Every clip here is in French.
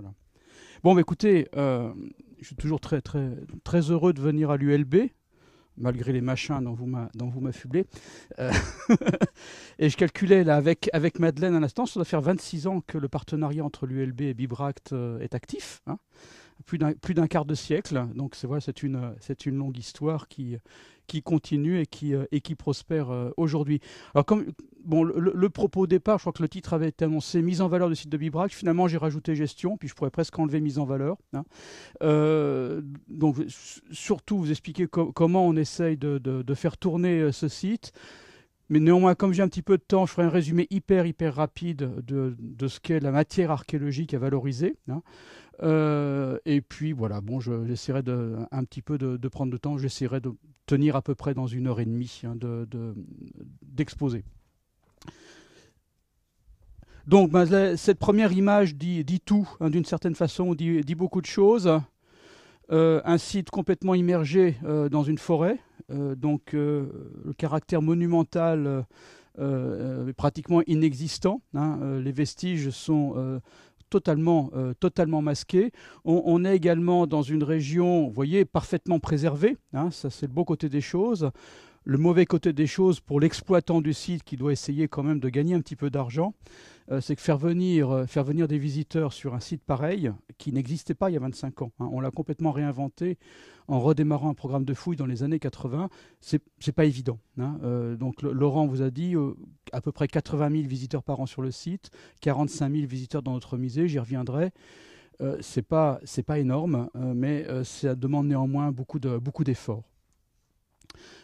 Voilà. Bon, bah, écoutez, je suis toujours très, très, très heureux de venir à l'ULB, malgré les machins dont vous m'affublez. Euh, et je calculais là avec Madeleine à l'instant, ça doit faire 26 ans que le partenariat entre l'ULB et Bibract est actif, hein, plus d'un quart de siècle. Donc voilà, c'est une longue histoire qui continue et qui prospère aujourd'hui. Alors comme bon, le propos au départ, je crois que le titre avait été annoncé mise en valeur du site de Bibract. Finalement, j'ai rajouté gestion, puis je pourrais presque enlever mise en valeur, hein. Donc surtout vous expliquer comment on essaye de faire tourner ce site. Mais néanmoins, comme j'ai un petit peu de temps, je ferai un résumé hyper rapide de ce qu'est la matière archéologique à valoriser, hein. Et puis voilà, bon, j'essaierai un petit peu de prendre le temps, j'essaierai de tenir à peu près dans 1 heure et demie, hein, d'exposer. Donc cette première image dit tout, hein, d'une certaine façon, dit beaucoup de choses. Un site complètement immergé dans une forêt, donc le caractère monumental est pratiquement inexistant, hein. Les vestiges sont totalement masqués. On est également dans une région, vous voyez, parfaitement préservée, hein, ça c'est le beau côté des choses. Le mauvais côté des choses pour l'exploitant du site qui doit essayer quand même de gagner un petit peu d'argent, c'est que faire venir des visiteurs sur un site pareil, qui n'existait pas il y a 25 ans, hein, on l'a complètement réinventé en redémarrant un programme de fouilles dans les années 80, c'est pas évident, hein. Donc Laurent vous a dit à peu près 80 000 visiteurs par an sur le site, 45 000 visiteurs dans notre musée, j'y reviendrai. C'est pas énorme, mais ça demande néanmoins beaucoup d'efforts.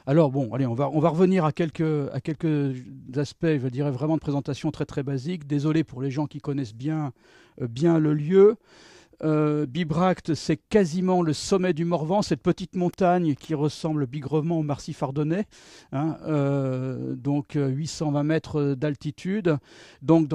Alors bon, allez, on va revenir à quelques aspects, je dirais vraiment de présentation très très basique. Désolé pour les gens qui connaissent bien le lieu. Bibract, c'est quasiment le sommet du Morvan, cette petite montagne qui ressemble bigrement au massif ardennais, hein, donc 820 mètres d'altitude. Donc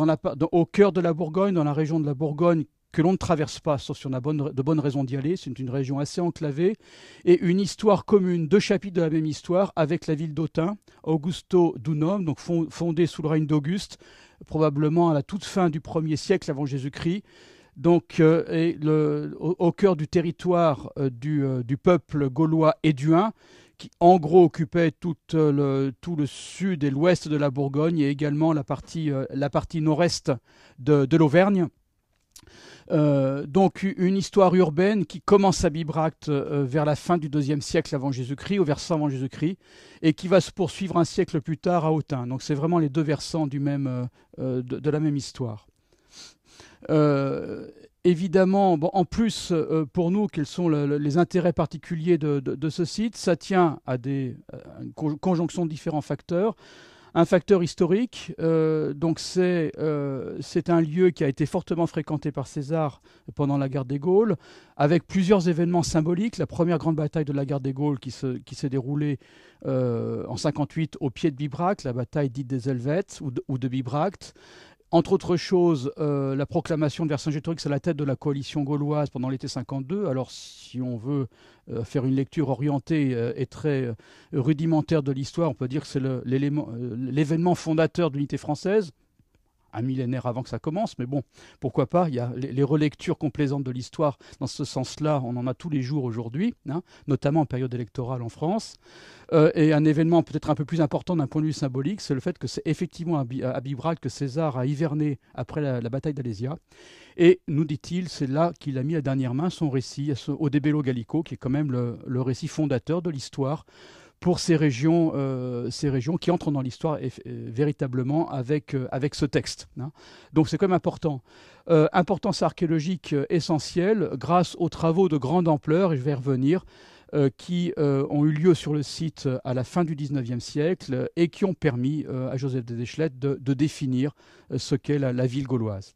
au cœur de la Bourgogne, dans la région de la Bourgogne, que l'on ne traverse pas, sauf si on a de bonnes raisons d'y aller. C'est une région assez enclavée et une histoire commune, 2 chapitres de la même histoire avec la ville d'Autun, Augusto Dunum, donc fondée sous le règne d'Auguste, probablement à la toute fin du 1er siècle avant Jésus-Christ. Donc, au cœur du territoire du peuple gaulois éduin, qui en gros occupait tout le sud et l'ouest de la Bourgogne et également la partie nord-est de l'Auvergne. Donc une histoire urbaine qui commence à Bibract vers la fin du 2e siècle avant Jésus-Christ, au versant avant Jésus-Christ, et qui va se poursuivre un siècle plus tard à Autun. Donc c'est vraiment les deux versants de la même histoire. Évidemment, bon, en plus, pour nous, quels sont les intérêts particuliers de ce site? Ça tient à une conjonction de différents facteurs. Un facteur historique, donc c'est un lieu qui a été fortement fréquenté par César pendant la guerre des Gaules, avec plusieurs événements symboliques. La première grande bataille de la guerre des Gaules qui s'est déroulée en 58 au pied de Bibract, la bataille dite des Helvètes ou de Bibract. Entre autres choses, la proclamation de Vercingétorix à la tête de la coalition gauloise pendant l'été 52. Alors, si on veut faire une lecture orientée et très rudimentaire de l'histoire, on peut dire que c'est l'événement fondateur de l'unité française, un millénaire avant que ça commence, mais bon, pourquoi pas, il y a les relectures complaisantes de l'histoire dans ce sens-là, on en a tous les jours aujourd'hui, hein, notamment en période électorale en France. Et un événement peut-être un peu plus important d'un point de vue symbolique, c'est le fait que c'est effectivement à Bibract que César a hiverné après la bataille d'Alésia. Et nous dit-il, c'est là qu'il a mis à dernière main son récit, au De Bello Gallico, qui est quand même le récit fondateur de l'histoire pour ces régions qui entrent dans l'histoire véritablement avec ce texte, hein. Donc c'est quand même important. Importance archéologique essentielle grâce aux travaux de grande ampleur, et je vais y revenir, qui ont eu lieu sur le site à la fin du 19e siècle et qui ont permis à Joseph de Deschlet de définir ce qu'est la ville gauloise.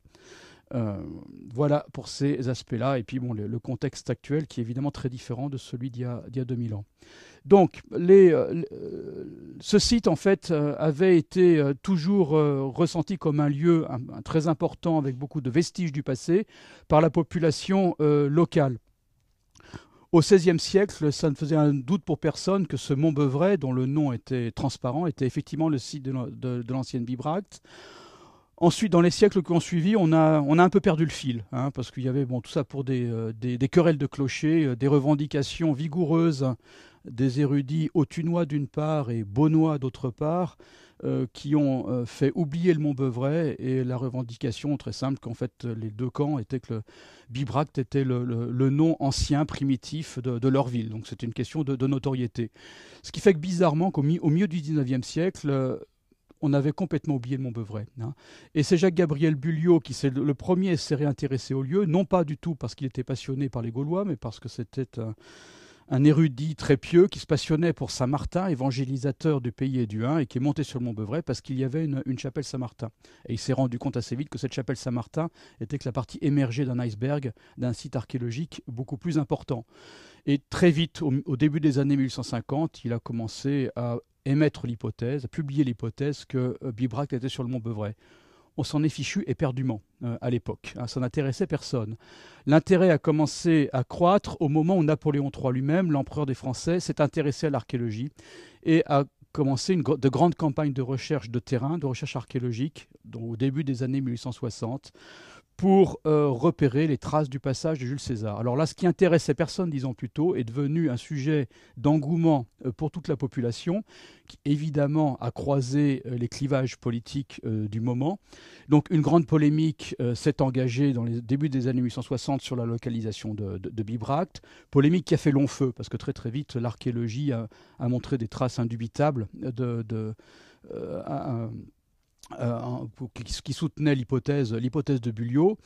Voilà pour ces aspects-là. Et puis bon, le contexte actuel qui est évidemment très différent de celui d'il y a 2000 ans. Donc, ce site, en fait, avait été toujours ressenti comme un lieu très important avec beaucoup de vestiges du passé par la population locale. Au XVIe siècle, ça ne faisait un doute pour personne que ce Montbeuvray, dont le nom était transparent, était effectivement le site de l'ancienne Bibract. Ensuite, dans les siècles qui ont suivi, on a un peu perdu le fil, hein, parce qu'il y avait bon, tout ça pour des querelles de clochers, des revendications vigoureuses des érudits autunois d'une part et beaunois d'autre part, qui ont fait oublier le Mont-Beuvray et la revendication très simple qu'en fait les deux camps étaient que Bibracte était le nom ancien, primitif de leur ville. Donc c'était une question de notoriété. Ce qui fait que bizarrement, au milieu du 19e siècle, on avait complètement oublié le Mont-Beuvray, hein. Et c'est Jacques-Gabriel Bulliot qui le premier s'est réintéressé au lieu, non pas du tout parce qu'il était passionné par les Gaulois, mais parce que c'était un érudit très pieux qui se passionnait pour Saint-Martin, évangélisateur du pays et du Hain, et qui est monté sur le Mont-Beuvray parce qu'il y avait une chapelle Saint-Martin. Et il s'est rendu compte assez vite que cette chapelle Saint-Martin était que la partie émergée d'un iceberg, d'un site archéologique beaucoup plus important. Et très vite, au début des années 1850, il a commencé à émettre l'hypothèse, à publier l'hypothèse que Bibracte était sur le Mont-Beuvray. On s'en est fichu éperdument à l'époque, hein, ça n'intéressait personne. L'intérêt a commencé à croître au moment où Napoléon III lui-même, l'empereur des Français, s'est intéressé à l'archéologie et a commencé de grandes campagnes de recherche de terrain, de recherche archéologique, au début des années 1860, pour repérer les traces du passage de Jules César. Alors là, ce qui intéressait personne 10 ans plus tôt est devenu un sujet d'engouement pour toute la population, qui évidemment a croisé les clivages politiques du moment. Donc une grande polémique s'est engagée dans les débuts des années 1860 sur la localisation de Bibracte, polémique qui a fait long feu, parce que très très vite l'archéologie a montré des traces indubitables qui soutenait l'hypothèse de Bulliot.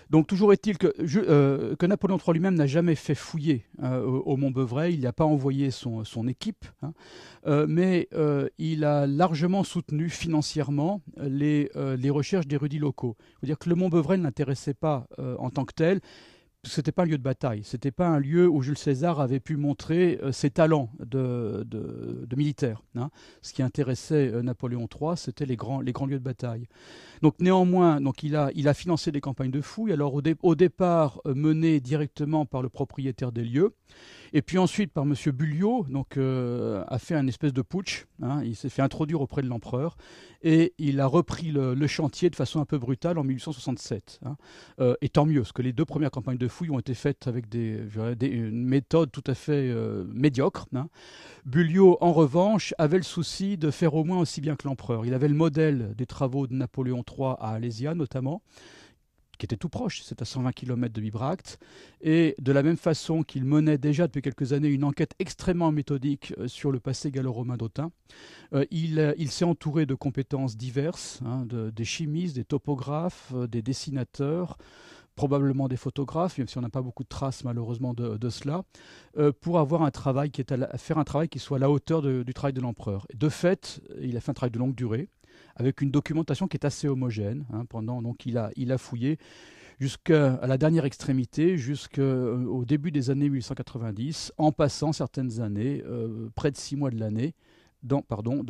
Donc toujours est-il que Napoléon III lui-même n'a jamais fait fouiller au Mont-Beuvray, il n'a pas envoyé son équipe, hein, mais il a largement soutenu financièrement les recherches d'érudits locaux. Il faut dire que le Mont-Beuvray ne l'intéressait pas en tant que tel. C'était pas un lieu de bataille, c'était pas un lieu où Jules César avait pu montrer ses talents de militaire, hein. Ce qui intéressait Napoléon III, c'était les grands lieux de bataille. Donc néanmoins, il a financé des campagnes de fouilles, alors au départ menées directement par le propriétaire des lieux, et puis ensuite par M. Bulliot, a fait un espèce de putsch, hein, il s'est fait introduire auprès de l'empereur, et il a repris le chantier de façon un peu brutale en 1867. Hein. Et tant mieux, parce que les deux premières campagnes de fouilles ont été faites avec une méthode tout à fait médiocre, hein. Bulliot, en revanche, avait le souci de faire au moins aussi bien que l'empereur. Il avait le modèle des travaux de Napoléon III à Alésia, notamment, qui était tout proche, c'est à 120 km de Bibracte, et de la même façon qu'il menait déjà depuis quelques années une enquête extrêmement méthodique sur le passé gallo-romain d'Autun, il s'est entouré de compétences diverses, hein, des chimistes, des topographes, des dessinateurs, probablement des photographes, même si on n'a pas beaucoup de traces malheureusement de cela, pour avoir faire un travail qui soit à la hauteur du travail de l'empereur. De fait, il a fait un travail de longue durée, avec une documentation qui est assez homogène, hein, donc il a fouillé jusqu'à la dernière extrémité, jusqu'au début des années 1890, en passant certaines années, près de 6 mois de l'année, dans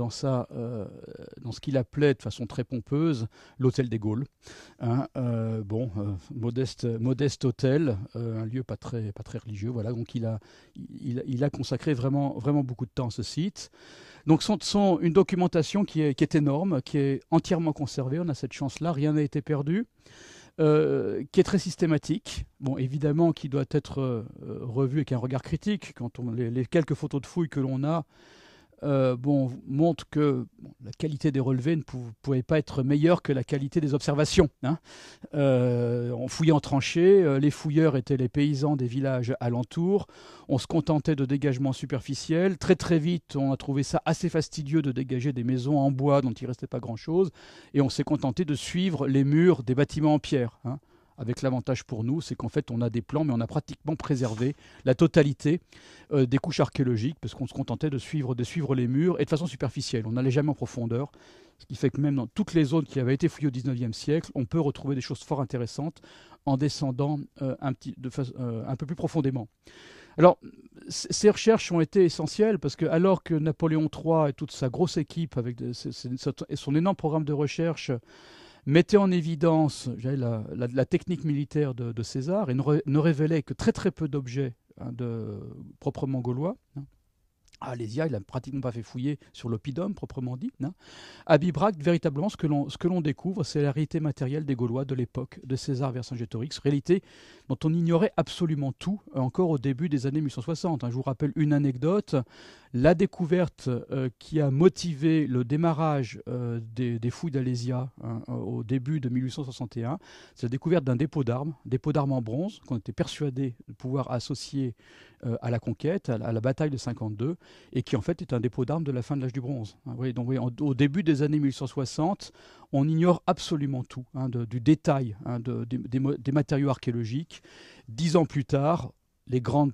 ce qu'il appelait de façon très pompeuse l'hôtel des Gaules. Hein, modeste hôtel, un lieu pas très religieux. Voilà, donc il a consacré vraiment beaucoup de temps à ce site. Donc une documentation qui est énorme, qui est entièrement conservée. On a cette chance-là, rien n'a été perdu. Qui est très systématique, évidemment qui doit être revu avec un regard critique. Quand les quelques photos de fouilles que l'on a montre que la qualité des relevés ne pouvait pas être meilleure que la qualité des observations, hein. On fouillait en tranchées, les fouilleurs étaient les paysans des villages alentours, on se contentait de dégagements superficiels. Très très vite, on a trouvé ça assez fastidieux de dégager des maisons en bois dont il ne restait pas grand-chose, et on s'est contenté de suivre les murs des bâtiments en pierre, hein. Avec l'avantage pour nous, c'est qu'en fait, on a des plans, mais on a pratiquement préservé la totalité des couches archéologiques, parce qu'on se contentait de suivre les murs, et de façon superficielle. On n'allait jamais en profondeur, ce qui fait que même dans toutes les zones qui avaient été fouillées au XIXe siècle, on peut retrouver des choses fort intéressantes en descendant un peu plus profondément. Alors, ces recherches ont été essentielles, parce que alors que Napoléon III et toute sa grosse équipe, avec son énorme programme de recherche, mettait en évidence la technique militaire de César et ne révélait que très très peu d'objets, hein, proprement gaulois, hein. À Alésia, il n'a pratiquement pas fait fouiller sur l'oppidum, proprement dit. Hein. À Bibracte, véritablement, ce que l'on découvre, c'est la réalité matérielle des pracons de l'époque de César Vercingétorix, réalité dont on ignorait absolument tout, encore au début des années 1860. Hein. Je vous rappelle une anecdote. La découverte qui a motivé le démarrage des fouilles d'Alésia hein, au début de 1861, c'est la découverte d'un dépôt d'armes en bronze, qu'on était persuadé de pouvoir associer à la conquête, à la bataille de 52, et qui en fait est un dépôt d'armes de la fin de l'âge du bronze. Hein, oui, donc, oui, au début des années 1860, on ignore absolument tout hein, du détail hein, des matériaux archéologiques. 10 ans plus tard, les grandes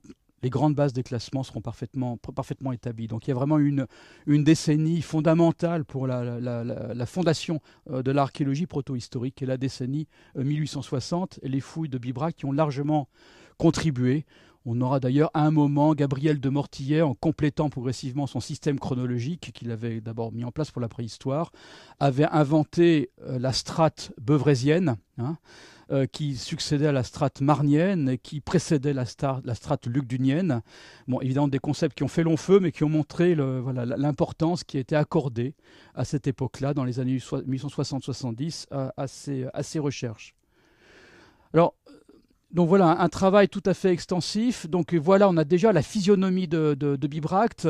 bases des classements seront parfaitement établies. Donc il y a vraiment une décennie fondamentale pour la fondation de l'archéologie proto-historique, qui est la décennie 1860, et les fouilles de Bibracte qui ont largement contribué. On aura d'ailleurs à un moment Gabriel de Mortillet, en complétant progressivement son système chronologique qu'il avait d'abord mis en place pour la préhistoire, avait inventé la strate beuvrésienne, hein, qui succédait à la strate marnienne et qui précédait la strate lugdunienne. Bon, évidemment, des concepts qui ont fait long feu, mais qui ont montré l'importance qui a été accordée à cette époque-là, dans les années 1860-70, à ces recherches. Alors, donc voilà, un travail tout à fait extensif. Donc voilà, on a déjà la physionomie de Bibracte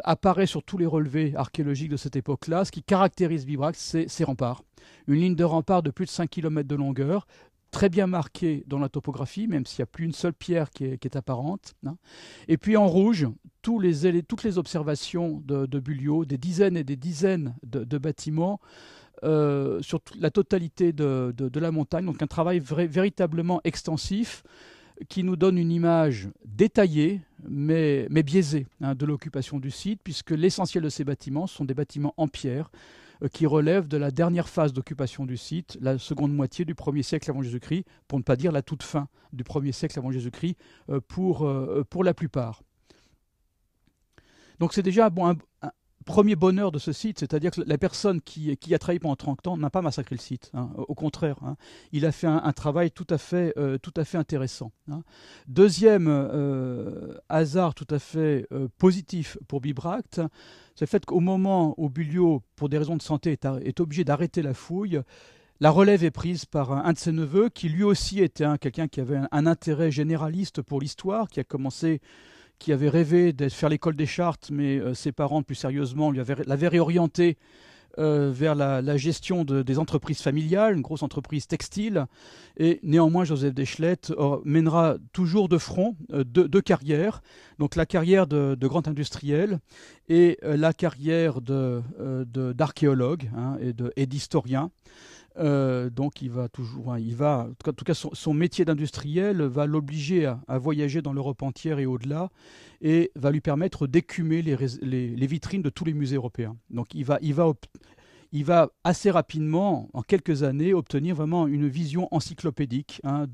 apparaît sur tous les relevés archéologiques de cette époque-là. Ce qui caractérise Bibracte, c'est ses remparts. Une ligne de rempart de plus de 5 km de longueur, très bien marquée dans la topographie, même s'il n'y a plus une seule pierre qui est apparente. Hein. Et puis en rouge, toutes les observations de Bulliot, des dizaines et des dizaines de bâtiments, sur la totalité de la montagne. Donc un travail véritablement extensif qui nous donne une image détaillée mais biaisée hein, de l'occupation du site, puisque l'essentiel de ces bâtiments sont des bâtiments en pierre qui relèvent de la dernière phase d'occupation du site, la seconde moitié du 1er siècle avant Jésus-Christ, pour ne pas dire la toute fin du 1er siècle avant Jésus-Christ pour la plupart. Donc c'est déjà un premier bonheur de ce site, c'est-à-dire que la personne qui a travaillé pendant 30 ans n'a pas massacré le site, hein, au contraire, hein, il a fait un travail tout à fait intéressant. Hein. Deuxième hasard tout à fait positif pour Bibracte, c'est le fait qu'au moment où Bulliot, pour des raisons de santé, est obligé d'arrêter la fouille, la relève est prise par un de ses neveux, qui lui aussi était quelqu'un qui avait un intérêt généraliste pour l'histoire, qui avait rêvé de faire l'école des Chartes, mais ses parents, plus sérieusement, l'avaient réorienté vers la gestion des entreprises familiales, une grosse entreprise textile. Et néanmoins, Joseph Deschlette mènera toujours de front deux carrières. Donc la carrière de grand industriel et la carrière d'archéologue hein, et d'historien. Donc en tout cas son métier d'industriel va l'obliger à voyager dans l'Europe entière et au-delà, et va lui permettre d'écumer les vitrines de tous les musées européens. Donc il va assez rapidement, en quelques années, obtenir vraiment une vision encyclopédique hein,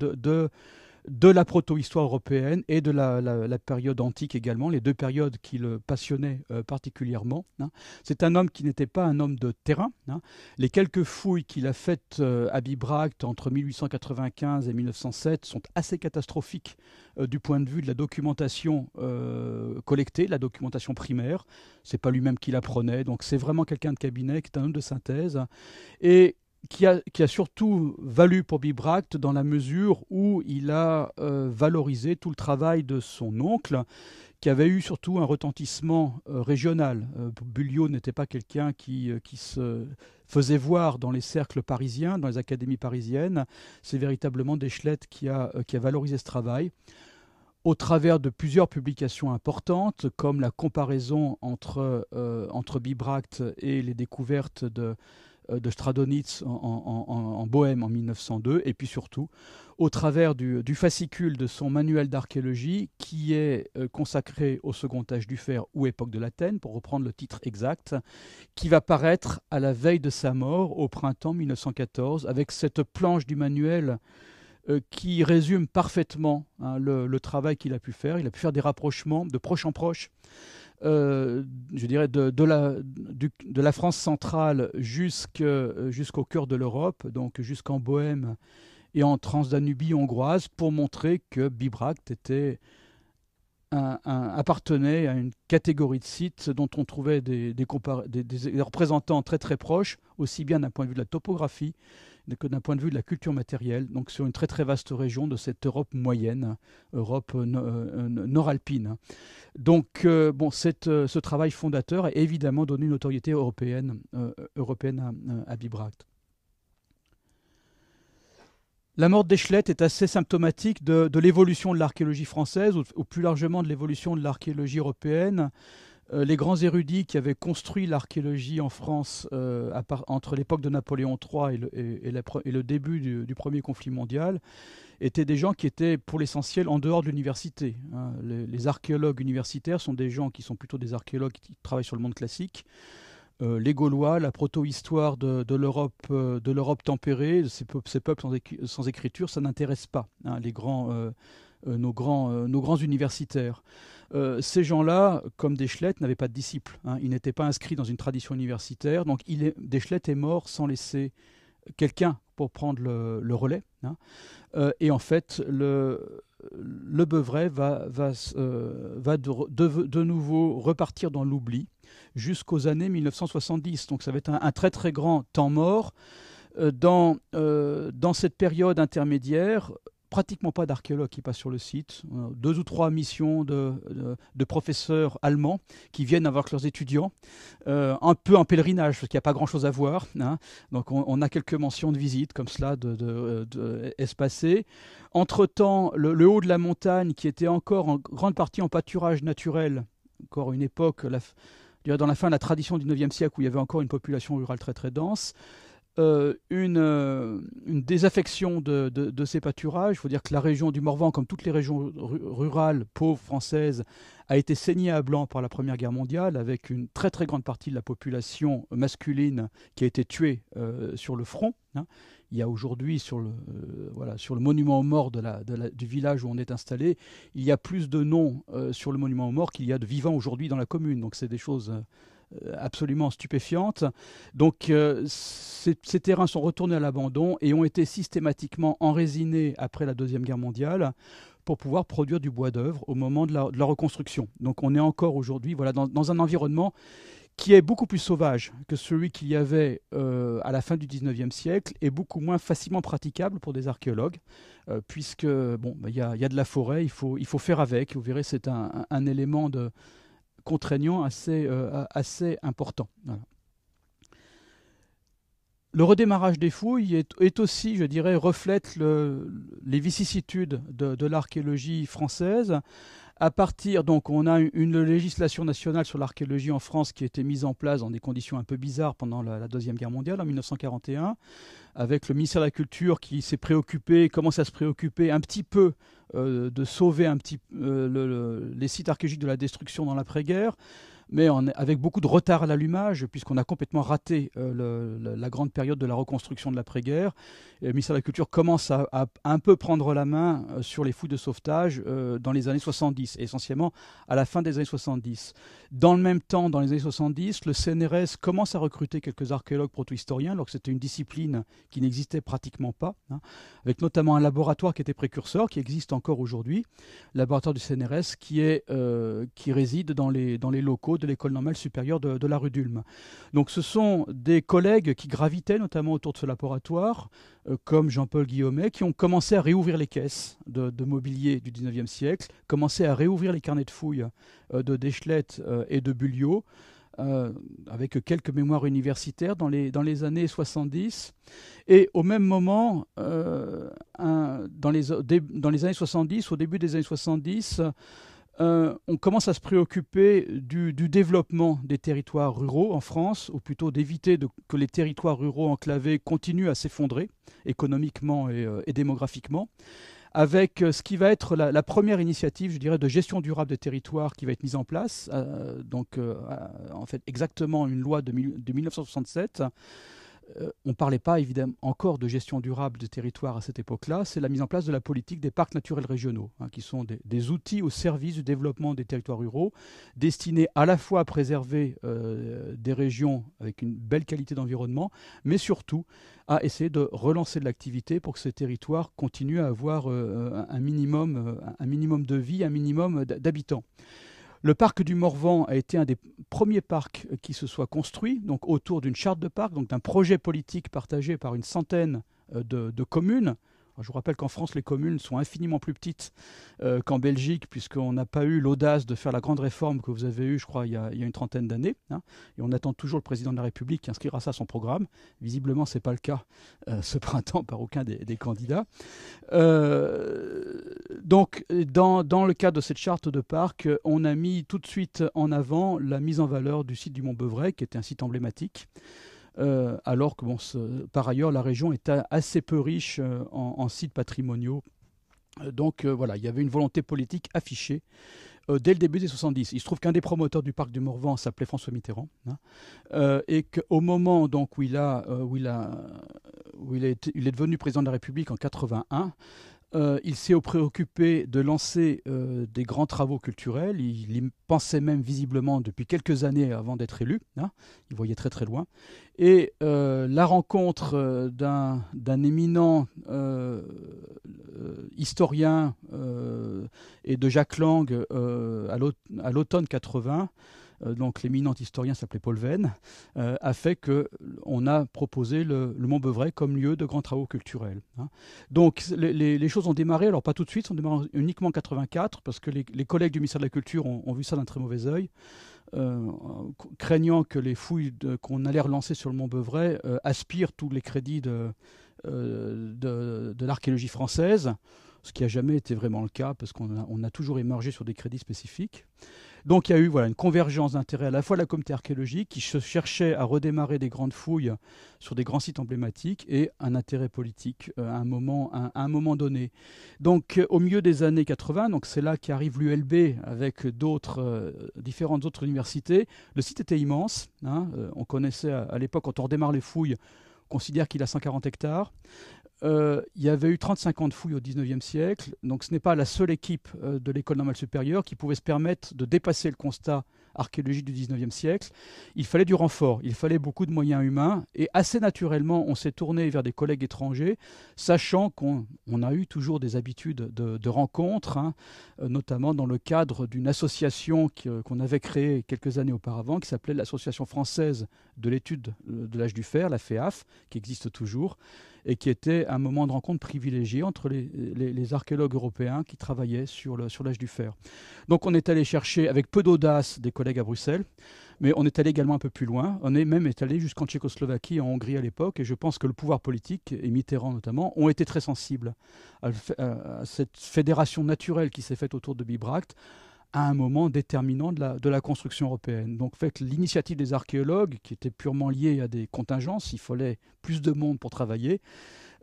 de la proto-histoire européenne et de la période antique également, les deux périodes qui le passionnaient particulièrement. Hein. C'est un homme qui n'était pas un homme de terrain. Hein. Les quelques fouilles qu'il a faites à Bibracte entre 1895 et 1907 sont assez catastrophiques du point de vue de la documentation collectée, la documentation primaire. C'est pas lui-même qui la prenait, donc c'est vraiment quelqu'un de cabinet, qui est un homme de synthèse. Et qui a surtout valu pour Bibracte dans la mesure où il a valorisé tout le travail de son oncle, qui avait eu surtout un retentissement régional. Bulliot n'était pas quelqu'un qui se faisait voir dans les cercles parisiens, dans les académies parisiennes. C'est véritablement Deschlette qui a valorisé ce travail au travers de plusieurs publications importantes, comme la comparaison entre Bibracte et les découvertes de Stradonitz en Bohême en 1902, et puis surtout au travers du fascicule de son manuel d'archéologie qui est consacré au second âge du fer ou époque de l'Athènes, pour reprendre le titre exact, qui va paraître à la veille de sa mort au printemps 1914, avec cette planche du manuel qui résume parfaitement hein, le travail qu'il a pu faire. Il a pu faire des rapprochements de proche en proche, je dirais de la France centrale jusqu'au cœur de l'Europe, donc jusqu'en Bohême et en Transdanubie hongroise, pour montrer que Bibracte était appartenait à une catégorie de sites dont on trouvait des représentants très très proches, aussi bien d'un point de vue de la topographie que d'un point de vue de la culture matérielle, donc sur une très très vaste région de cette Europe moyenne, Europe nord-alpine. Donc ce travail fondateur a évidemment donné une notoriété européenne à Bibracte. La mort d'Eschlet est assez symptomatique de l'évolution de l'archéologie française, ou plus largement de l'évolution de l'archéologie européenne. Les grands érudits qui avaient construit l'archéologie en France entre l'époque de Napoléon III et le début du premier conflit mondial étaient des gens qui étaient pour l'essentiel en dehors de l'université. Les archéologues universitaires sont des gens qui sont plutôt des archéologues qui travaillent sur le monde classique. Les Gaulois, la proto-histoire de l'Europe tempérée, ces peuples sans écriture, ça n'intéresse pas nos grands universitaires. Ces gens-là, comme Deschlet, n'avaient pas de disciples. Ils n'étaient pas inscrits dans une tradition universitaire. Donc Deschlet est mort sans laisser quelqu'un pour prendre le relais. Et en fait, le Beuvray va de nouveau repartir dans l'oubli jusqu'aux années 1970. Donc ça va être un très très grand temps mort. Dans cette période intermédiaire, pratiquement pas d'archéologues qui passent sur le site. 2 ou 3 missions de professeurs allemands qui viennent avec leurs étudiants, un peu en pèlerinage, parce qu'il n'y a pas grand-chose à voir. Donc on a quelques mentions de visite comme cela espacées. Entre-temps, le haut de la montagne, qui était encore en grande partie en pâturage naturel, encore une époque, dans la fin de la tradition du IXe siècle, où il y avait encore une population rurale très très dense, une désaffection de ces pâturages. Il faut dire que la région du Morvan, comme toutes les régions rurales pauvres françaises, a été saignée à blanc par la Première Guerre mondiale, avec une très très grande partie de la population masculine qui a été tuée sur le front. Il y a aujourd'hui sur le monument aux morts du village où on est installé, il y a plus de noms sur le monument aux morts qu'il y a de vivants aujourd'hui dans la commune. Donc c'est des choses absolument stupéfiantes. Donc ces terrains sont retournés à l'abandon et ont été systématiquement enrésinés après la Deuxième Guerre mondiale pour pouvoir produire du bois d'œuvre au moment de la reconstruction. Donc on est encore aujourd'hui dans un environnement qui est beaucoup plus sauvage que celui qu'il y avait à la fin du XIXe siècle et beaucoup moins facilement praticable pour des archéologues, puisque il y a de la forêt, il faut faire avec. Vous verrez, c'est un élément contraignant assez important. Voilà. Le redémarrage des fouilles est aussi, je dirais, reflète les vicissitudes de l'archéologie française. Donc on a une législation nationale sur l'archéologie en France qui a été mise en place dans des conditions un peu bizarres pendant la Deuxième Guerre mondiale en 1941, avec le ministère de la Culture qui commence à se préoccuper un petit peu de sauver les sites archéologiques de la destruction dans l'après-guerre, mais avec beaucoup de retard à l'allumage, puisqu'on a complètement raté la grande période de la reconstruction de l'après-guerre. Le ministère de la Culture commence à un peu prendre la main sur les fouilles de sauvetage dans les années 70, essentiellement à la fin des années 70. Dans le même temps, dans les années 70, le CNRS commence à recruter quelques archéologues proto-historiens, alors que c'était une discipline qui n'existait pratiquement pas, avec notamment un laboratoire qui était précurseur, qui existe encore aujourd'hui, le laboratoire du CNRS, qui réside dans les locaux de l'école normale supérieure de la rue d'Ulm. Donc ce sont des collègues qui gravitaient notamment autour de ce laboratoire, comme Jean-Paul Guillaumet, qui ont commencé à réouvrir les caisses de mobilier du 19e siècle, commencé à réouvrir les carnets de fouilles de Deschlet et de Bulliot, avec quelques mémoires universitaires dans les années 70. Et au même moment, dans les années 70, au début des années 70, on commence à se préoccuper du développement des territoires ruraux en France, ou plutôt d'éviter que les territoires ruraux enclavés continuent à s'effondrer économiquement et démographiquement, avec ce qui va être la première initiative, je dirais, de gestion durable des territoires qui va être mise en place. En fait, exactement une loi de 1967, on ne parlait pas évidemment encore de gestion durable des territoires à cette époque-là, c'est la mise en place de la politique des parcs naturels régionaux, qui sont des outils au service du développement des territoires ruraux, destinés à la fois à préserver des régions avec une belle qualité d'environnement, mais surtout à essayer de relancer de l'activité pour que ces territoires continuent à avoir un minimum de vie, un minimum d'habitants. Le parc du Morvan a été un des premiers parcs qui se soit construit, donc autour d'une charte de parc, donc d'un projet politique partagé par une centaine de communes. Alors, je vous rappelle qu'en France, les communes sont infiniment plus petites qu'en Belgique, puisqu'on n'a pas eu l'audace de faire la grande réforme que vous avez eue, je crois, il y a une trentaine d'années. Et on attend toujours le président de la République qui inscrira ça à son programme. Visiblement, ce n'est pas le cas ce printemps par aucun des candidats. Donc, dans le cadre de cette charte de parc, on a mis tout de suite en avant la mise en valeur du site du Mont-Beuvray, qui était un site emblématique. Alors que, par ailleurs, la région était assez peu riche en sites patrimoniaux. Donc voilà, il y avait une volonté politique affichée dès le début des 70. Il se trouve qu'un des promoteurs du parc du Morvan s'appelait François Mitterrand, et qu'au moment donc, où il est devenu président de la République en 81, il s'est préoccupé de lancer des grands travaux culturels. Il y pensait même visiblement depuis quelques années avant d'être élu. Il voyait très très loin. Et la rencontre d'un éminent historien et de Jacques Lang à l'automne 80, donc l'éminent historien s'appelait Paul Venn, a fait qu'on a proposé le Mont-Beuvray comme lieu de grands travaux culturels. Donc les choses ont démarré, alors pas tout de suite, ont démarré uniquement en 84, parce que les collègues du ministère de la Culture ont vu ça d'un très mauvais œil, craignant que les fouilles qu'on allait relancer sur le Mont-Beuvray aspirent tous les crédits de l'archéologie française, ce qui n'a jamais été vraiment le cas, parce qu'on a toujours émargé sur des crédits spécifiques. Donc il y a eu une convergence d'intérêts à la fois de la communauté archéologique qui se cherchait à redémarrer des grandes fouilles sur des grands sites emblématiques et un intérêt politique à un moment donné. Donc au milieu des années 80, donc c'est là qu'arrive l'ULB avec différentes autres universités. Le site était immense. On connaissait à l'époque, quand on redémarre les fouilles, on considère qu'il a 140 hectares. Il y avait eu 35 ans de fouilles au XIXe siècle, donc ce n'est pas la seule équipe de l'École normale supérieure qui pouvait se permettre de dépasser le constat archéologique du XIXe siècle. Il fallait du renfort, il fallait beaucoup de moyens humains, et assez naturellement, on s'est tourné vers des collègues étrangers, sachant qu'on a eu toujours des habitudes de rencontres, notamment dans le cadre d'une association qu'on avait créée quelques années auparavant, qui s'appelait l'Association française de l'étude de l'âge du fer, la FEAF, qui existe toujours, et qui était un moment de rencontre privilégié entre les archéologues européens qui travaillaient sur l'âge du fer. Donc on est allé chercher avec peu d'audace des collègues à Bruxelles, mais on est allé également un peu plus loin. On est même allé jusqu'en Tchécoslovaquie, en Hongrie à l'époque, et je pense que le pouvoir politique, et Mitterrand notamment, ont été très sensibles à cette fédération naturelle qui s'est faite autour de Bibracte, à un moment déterminant de la construction européenne. Donc l'initiative des archéologues, qui était purement liée à des contingences, il fallait plus de monde pour travailler,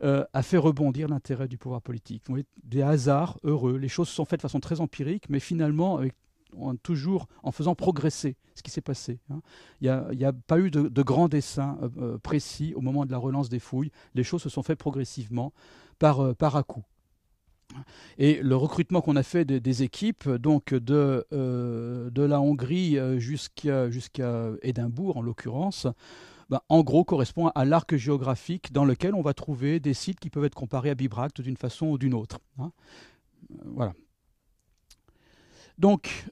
a fait rebondir l'intérêt du pouvoir politique. Donc, des hasards heureux, les choses se sont faites de façon très empirique, mais finalement toujours en faisant progresser ce qui s'est passé. Il n'y a pas eu de grands dessins précis au moment de la relance des fouilles. Les choses se sont faites progressivement par à-coups. Et le recrutement qu'on a fait des équipes, donc de la Hongrie jusqu'à Édimbourg en l'occurrence, en gros correspond à l'arc géographique dans lequel on va trouver des sites qui peuvent être comparés à Bibracte d'une façon ou d'une autre. Voilà. Donc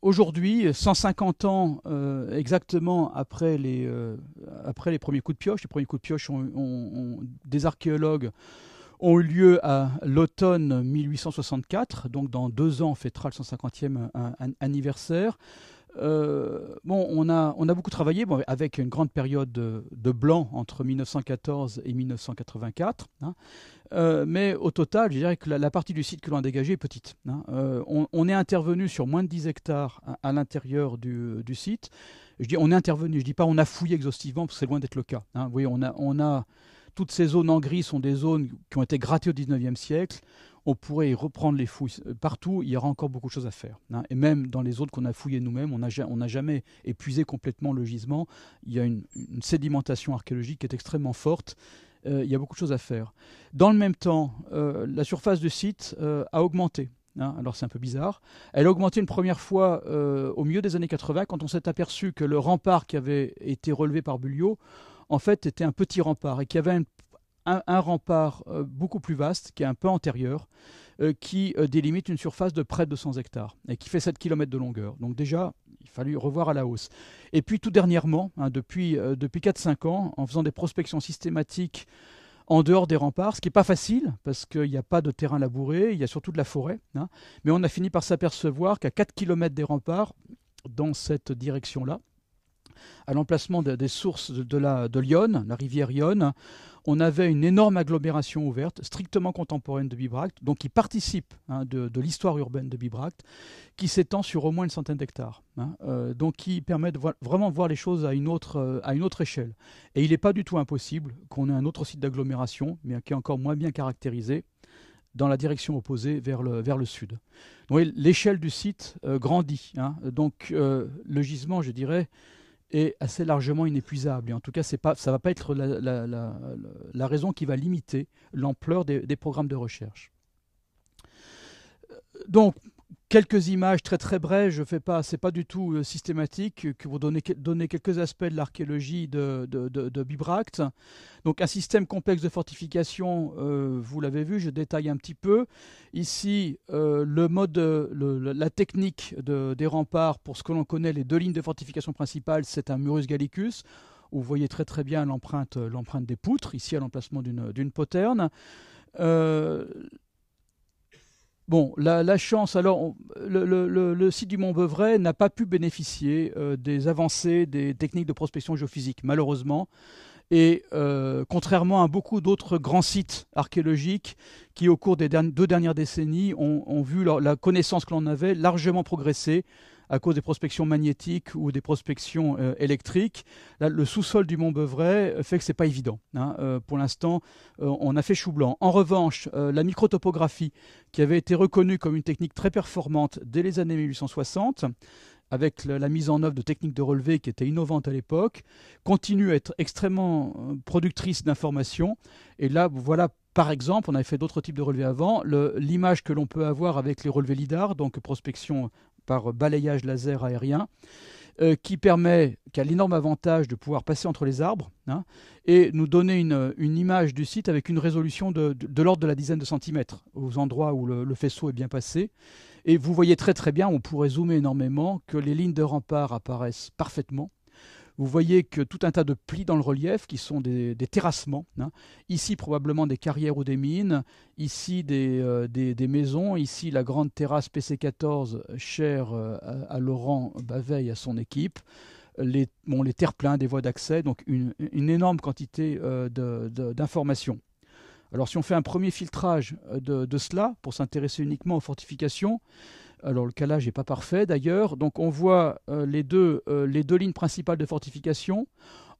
aujourd'hui, 150 ans exactement après les premiers coups de pioche, des archéologues ont eu lieu à l'automne 1864, donc dans 2 ans on fêtera le 150e anniversaire. On a beaucoup travaillé avec une grande période de blanc entre 1914 et 1984, mais au total, je dirais que la partie du site que l'on a dégagée est petite. On est intervenu sur moins de 10 hectares à l'intérieur du site. Je dis on est intervenu, je ne dis pas on a fouillé exhaustivement, parce que c'est loin d'être le cas. Vous voyez, toutes ces zones en gris sont des zones qui ont été grattées au XIXe siècle. on pourrait y reprendre les fouilles. Partout, il y aura encore beaucoup de choses à faire. Hein. Et même dans les zones qu'on a fouillées nous-mêmes, on n'a jamais épuisé complètement le gisement. Il y a une sédimentation archéologique qui est extrêmement forte. Il y a beaucoup de choses à faire. Dans le même temps, la surface du site a augmenté. Hein. Alors c'est un peu bizarre. Elle a augmenté une première fois au milieu des années 80, quand on s'est aperçu que le rempart qui avait été relevé par Bulliot, en fait, était un petit rempart et qu'il y avait un rempart beaucoup plus vaste, qui est un peu antérieur, qui délimite une surface de près de 200 hectares et qui fait 7 km de longueur. Donc déjà, il fallut revoir à la hausse. Et puis tout dernièrement, hein, depuis 4-5 ans, en faisant des prospections systématiques en dehors des remparts, ce qui n'est pas facile, parce qu'il n'y a pas de terrain labouré, il y a surtout de la forêt, hein, mais on a fini par s'apercevoir qu'à 4 km des remparts, dans cette direction-là, à l'emplacement des sources de l'Yonne, la rivière Yonne, on avait une énorme agglomération ouverte, strictement contemporaine de Bibracte, donc qui participe de l'histoire urbaine de Bibracte, qui s'étend sur au moins une centaine d'hectares. Hein, donc qui permet de vraiment voir les choses à une autre échelle. Et il n'est pas du tout impossible qu'on ait un autre site d'agglomération, mais qui est encore moins bien caractérisé, dans la direction opposée vers le sud. Donc l'échelle du site grandit. Hein, donc le gisement, je dirais, est assez largement inépuisable. Et en tout cas, ça ne va pas être la raison qui va limiter l'ampleur des programmes de recherche. Donc, quelques images très très brèves, ce n'est pas du tout systématique, que vous donner quelques aspects de l'archéologie de Bibracte. Donc un système complexe de fortification, vous l'avez vu, je détaille un petit peu. Ici, la technique des remparts, pour ce que l'on connaît, les 2 lignes de fortification principales, c'est un murus gallicus, où vous voyez très très bien l'empreinte des poutres, ici à l'emplacement d'une poterne. Bon, la chance, alors, le site du Mont-Beuvray n'a pas pu bénéficier des avancées des techniques de prospection géophysique, malheureusement. Et contrairement à beaucoup d'autres grands sites archéologiques qui, au cours des 2 dernières décennies, ont vu la connaissance que l'on avait largement progresser à cause des prospections magnétiques ou des prospections électriques. Là, le sous-sol du Mont-Beuvray fait que ce n'est pas évident. Hein. Pour l'instant, on a fait chou blanc. En revanche, la microtopographie, qui avait été reconnue comme une technique très performante dès les années 1860, avec la mise en œuvre de techniques de relevé qui étaient innovantes à l'époque, continue à être extrêmement productrice d'informations. Et là, voilà, par exemple, on avait fait d'autres types de relevés avant, l'image que l'on peut avoir avec les relevés LIDAR, donc prospection par balayage laser aérien, qui a l'énorme avantage de pouvoir passer entre les arbres, hein, et nous donner une image du site avec une résolution de l'ordre de la dizaine de centimètres aux endroits où le faisceau est bien passé. Et vous voyez très très bien, on pourrait zoomer énormément, que les lignes de rempart apparaissent parfaitement. Vous voyez que tout un tas de plis dans le relief qui sont des terrassements. Hein. Ici, probablement des carrières ou des mines. Ici, des maisons. Ici, la grande terrasse PC14, chère à Laurent Bavet et à son équipe. Les terre-pleins, des voies d'accès. Donc, une énorme quantité d'informations. Alors, si on fait un premier filtrage de cela, pour s'intéresser uniquement aux fortifications, alors le calage n'est pas parfait d'ailleurs, donc on voit les deux lignes principales de fortification.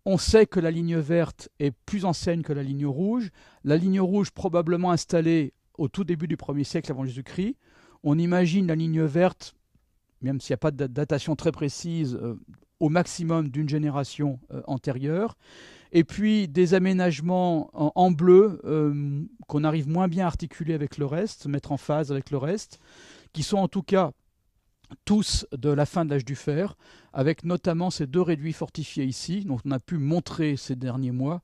On sait que la ligne verte est plus ancienne que la ligne rouge. La ligne rouge probablement installée au tout début du 1er siècle avant Jésus-Christ. On imagine la ligne verte, même s'il n'y a pas de datation très précise, au maximum d'une génération antérieure. Et puis des aménagements en bleu qu'on arrive moins bien à articuler avec le reste, mettre en phase avec le reste, qui sont en tout cas tous de la fin de l'âge du fer, avec notamment ces 2 réduits fortifiés ici. Donc on a pu montrer ces derniers mois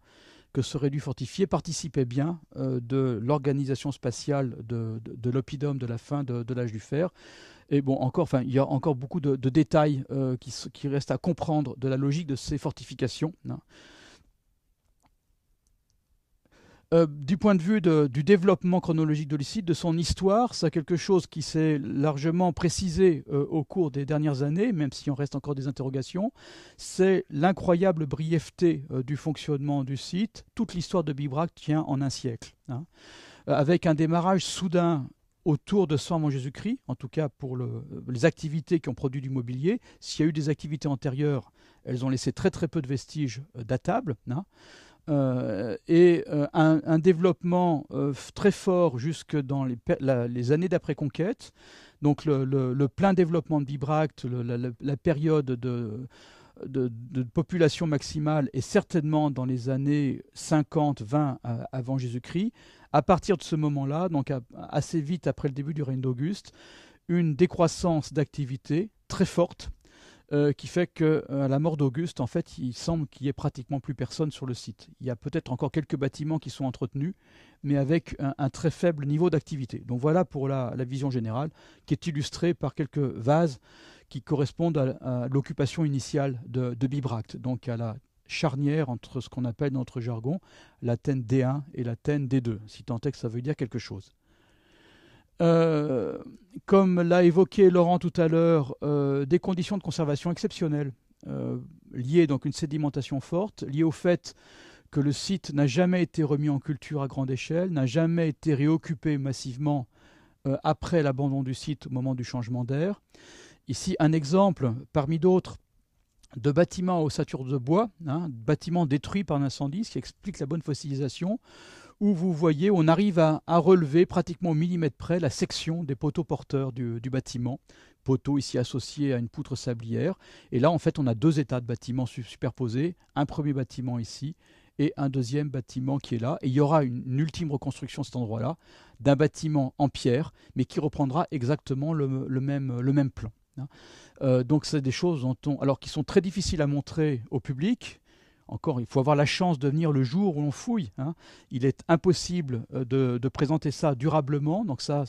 que ce réduit fortifié participait bien de l'organisation spatiale de l'oppidum de la fin de l'âge du fer. Et bon, il y a encore beaucoup de détails qui restent à comprendre de la logique de ces fortifications. Hein. Du point de vue du développement chronologique de site, de son histoire, c'est quelque chose qui s'est largement précisé au cours des dernières années, même s'il en reste encore des interrogations. C'est l'incroyable brièveté du fonctionnement du site. Toute l'histoire de Bibracte tient en un siècle. Hein. Avec un démarrage soudain autour de 100 avant Jésus-Christ, en tout cas pour les activités qui ont produit du mobilier. S'il y a eu des activités antérieures, elles ont laissé très très peu de vestiges datables. Hein. un développement très fort jusque dans les années d'après-conquête. Donc le plein développement de Bibracte, la période de population maximale est certainement dans les années 50-20 avant Jésus-Christ. À partir de ce moment-là, donc assez vite après le début du règne d'Auguste, une décroissance d'activité très forte qui fait qu'à la mort d'Auguste, en fait, il semble qu'il n'y ait pratiquement plus personne sur le site. Il y a peut-être encore quelques bâtiments qui sont entretenus, mais avec un très faible niveau d'activité. Donc voilà pour la vision générale, qui est illustrée par quelques vases qui correspondent à l'occupation initiale de Bibracte, donc à la charnière entre ce qu'on appelle dans notre jargon l'Athènes D1 et l'Athènes D2, si tant est que ça veut dire quelque chose. Comme l'a évoqué Laurent tout à l'heure, des conditions de conservation exceptionnelles, liées donc à une sédimentation forte, liées au fait que le site n'a jamais été remis en culture à grande échelle, n'a jamais été réoccupé massivement après l'abandon du site au moment du changement d'air. Ici, un exemple parmi d'autres de bâtiments à ossature de bois, bâtiments détruits par un incendie, ce qui explique la bonne fossilisation, où vous voyez, on arrive à relever pratiquement au millimètre près la section des poteaux porteurs du bâtiment. Poteaux ici associés à une poutre sablière. Et là, en fait, on a deux états de bâtiments superposés. Un premier bâtiment ici et un deuxième bâtiment qui est là. Et il y aura une ultime reconstruction à cet endroit-là d'un bâtiment en pierre, mais qui reprendra exactement le même plan. Donc, c'est des choses qui sont très difficiles à montrer au public. Encore, il faut avoir la chance de venir le jour où on fouille. Il est impossible de présenter ça durablement. Donc ça,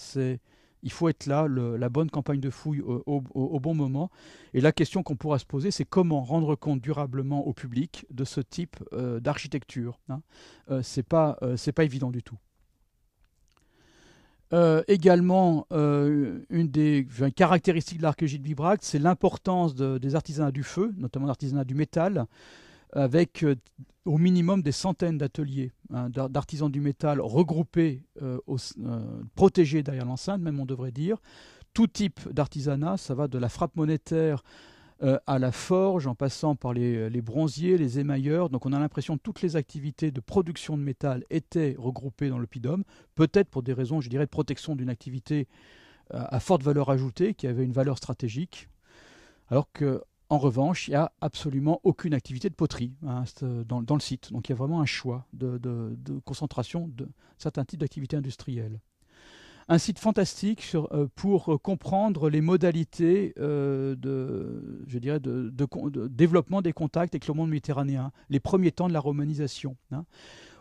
il faut être là, la bonne campagne de fouille au bon moment. Et la question qu'on pourra se poser, c'est comment rendre compte durablement au public de ce type d'architecture. C'est pas évident du tout. Également, une des caractéristiques de l'archéologie de Bibracte, c'est l'importance des artisanats du feu, notamment l'artisanat du métal, avec au minimum des centaines d'ateliers d'artisans du métal regroupés, protégés derrière l'enceinte, même on devrait dire. Tout type d'artisanat, ça va de la frappe monétaire à la forge, en passant par les bronziers, les émailleurs. Donc on a l'impression que toutes les activités de production de métal étaient regroupées dans l'oppidum, peut-être pour des raisons, je dirais, de protection d'une activité à forte valeur ajoutée, qui avait une valeur stratégique, alors que en revanche, il n'y a absolument aucune activité de poterie dans le site. Donc il y a vraiment un choix de concentration de certains types d'activités industrielles. Un site fantastique pour comprendre les modalités de développement des contacts avec le monde méditerranéen, les premiers temps de la romanisation.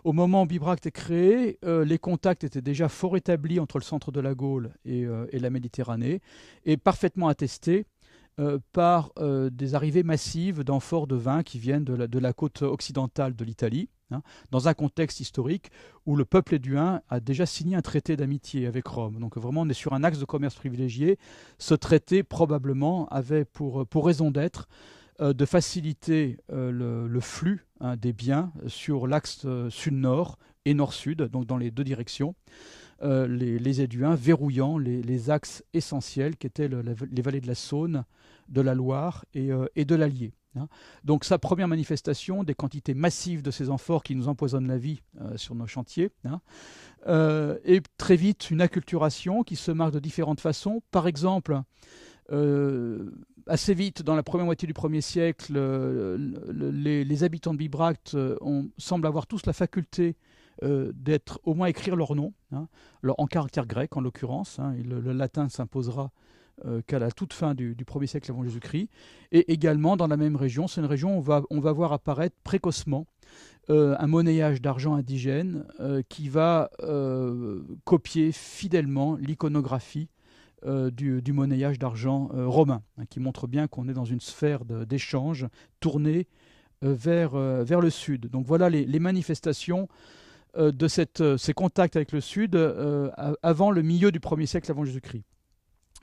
Au moment où Bibracte est créé, les contacts étaient déjà fort établis entre le centre de la Gaule et la Méditerranée, et parfaitement attestés par des arrivées massives d'amphores de vin qui viennent de la côte occidentale de l'Italie, dans un contexte historique où le peuple éduin a déjà signé un traité d'amitié avec Rome. Donc vraiment, on est sur un axe de commerce privilégié. Ce traité, probablement, avait pour raison d'être de faciliter le flux des biens sur l'axe sud-nord et nord-sud, donc dans les deux directions. Les Éduins verrouillant les axes essentiels qui étaient les vallées de la Saône, de la Loire et de l'Allier. Donc sa première manifestation, des quantités massives de ces amphores qui nous empoisonnent la vie sur nos chantiers, et très vite une acculturation qui se marque de différentes façons. Par exemple, assez vite, dans la première moitié du 1er siècle, les habitants de Bibracte semblent avoir tous la faculté d'être au moins écrire leur nom, en caractère grec en l'occurrence. Le latin s'imposera qu'à la toute fin du 1er siècle avant Jésus-Christ. Et également dans la même région, c'est une région où on va voir apparaître précocement un monnayage d'argent indigène qui va copier fidèlement l'iconographie du monnayage d'argent romain, qui montre bien qu'on est dans une sphère d'échange tournée vers le sud. Donc voilà les manifestations de ces contacts avec le Sud avant le milieu du 1er siècle avant Jésus-Christ.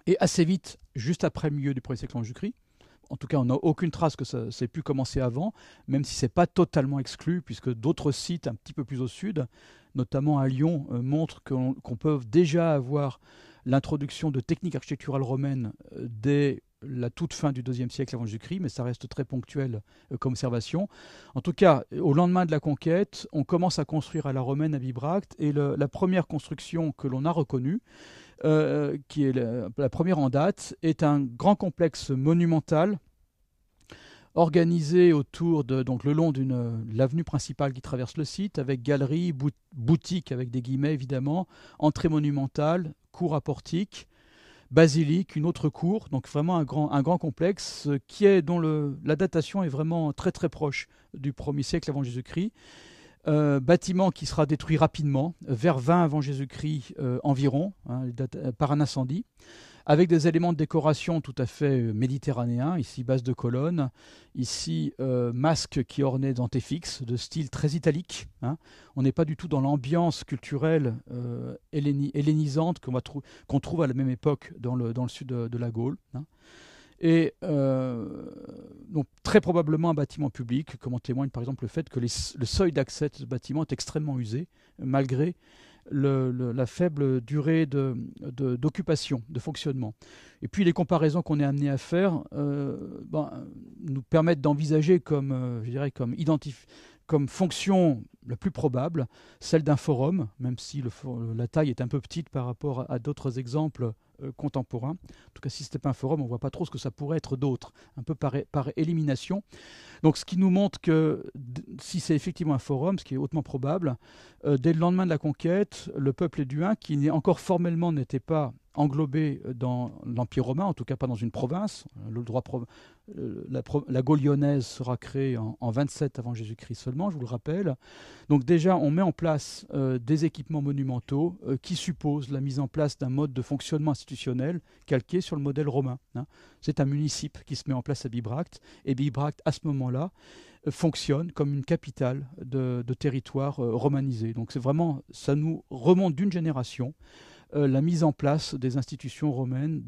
Et assez vite, juste après le milieu du 1er siècle avant Jésus-Christ, en tout cas on n'a aucune trace que ça ait pu commencer avant, même si ce n'est pas totalement exclu, puisque d'autres sites un petit peu plus au sud, notamment à Lyon, montrent qu'on peut déjà avoir l'introduction de techniques architecturales romaines dès la toute fin du IIe siècle avant Jésus-Christ, mais ça reste très ponctuel comme observation. En tout cas, au lendemain de la conquête, on commence à construire à la romaine à Bibracte, et la première construction que l'on a reconnue, qui est la première en date, est un grand complexe monumental organisé autour donc le long de l'avenue principale qui traverse le site, avec galeries, boutiques avec des guillemets évidemment, entrée monumentale, cour à portique, basilique, une autre cour, donc vraiment un grand complexe dont la datation est vraiment très très proche du 1er siècle avant Jésus-Christ. Bâtiment qui sera détruit rapidement, vers 20 avant Jésus-Christ environ, par un incendie, avec des éléments de décoration tout à fait méditerranéens, ici base de colonne, ici masque qui ornait d'antéfixes, de style très italique. On n'est pas du tout dans l'ambiance culturelle hellénisante qu'on trouve à la même époque dans le sud de la Gaule. Et donc très probablement un bâtiment public, comme en témoigne par exemple le fait que le seuil d'accès de ce bâtiment est extrêmement usé, malgré la faible durée d'occupation, de fonctionnement. Et puis les comparaisons qu'on est amené à faire nous permettent d'envisager comme fonction la plus probable celle d'un forum, même si la taille est un peu petite par rapport à d'autres exemples contemporains. En tout cas, si ce n'était pas un forum, on ne voit pas trop ce que ça pourrait être d'autre, un peu par élimination. Donc ce qui nous montre que si c'est effectivement un forum, ce qui est hautement probable, dès le lendemain de la conquête, le peuple éduin, qui encore formellement n'était pas englobé dans l'Empire romain, en tout cas pas dans une province, la Gaule lyonnaise sera créée en 27 avant Jésus-Christ seulement, je vous le rappelle. Donc déjà, on met en place des équipements monumentaux qui supposent la mise en place d'un mode de fonctionnement institutionnel calqué sur le modèle romain. C'est un municipe qui se met en place à Bibracte, et Bibracte, à ce moment-là, fonctionne comme une capitale de territoire romanisé. Donc c'est vraiment, ça nous remonte d'une génération, la mise en place des institutions romaines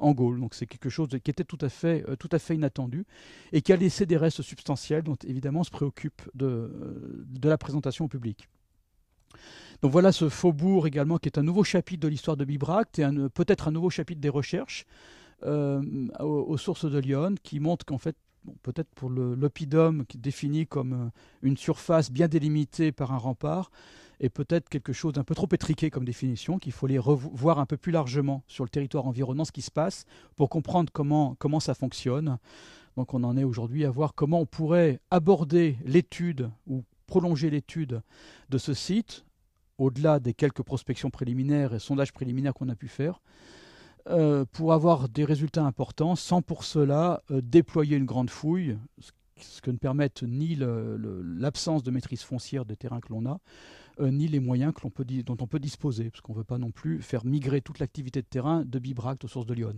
en Gaule. Donc c'est quelque chose qui était tout à fait inattendu et qui a laissé des restes substantiels dont évidemment on se préoccupe de la présentation au public. Donc voilà ce faubourg également qui est un nouveau chapitre de l'histoire de Bibracte et peut-être un nouveau chapitre des recherches aux sources de Lyon, qui montre qu'en fait, peut-être pour l'oppidum qui est défini comme une surface bien délimitée par un rempart, et peut-être quelque chose d'un peu trop étriqué comme définition, qu'il faut aller revoir un peu plus largement sur le territoire environnant ce qui se passe pour comprendre comment ça fonctionne. Donc on en est aujourd'hui à voir comment on pourrait aborder l'étude ou prolonger l'étude de ce site, au-delà des quelques prospections préliminaires et sondages préliminaires qu'on a pu faire, pour avoir des résultats importants, sans pour cela déployer une grande fouille, ce que ne permettent ni l'absence de maîtrise foncière des terrains que l'on a, ni les moyens dont on peut disposer, parce qu'on ne veut pas non plus faire migrer toute l'activité de terrain de Bibracte aux sources de Lyon.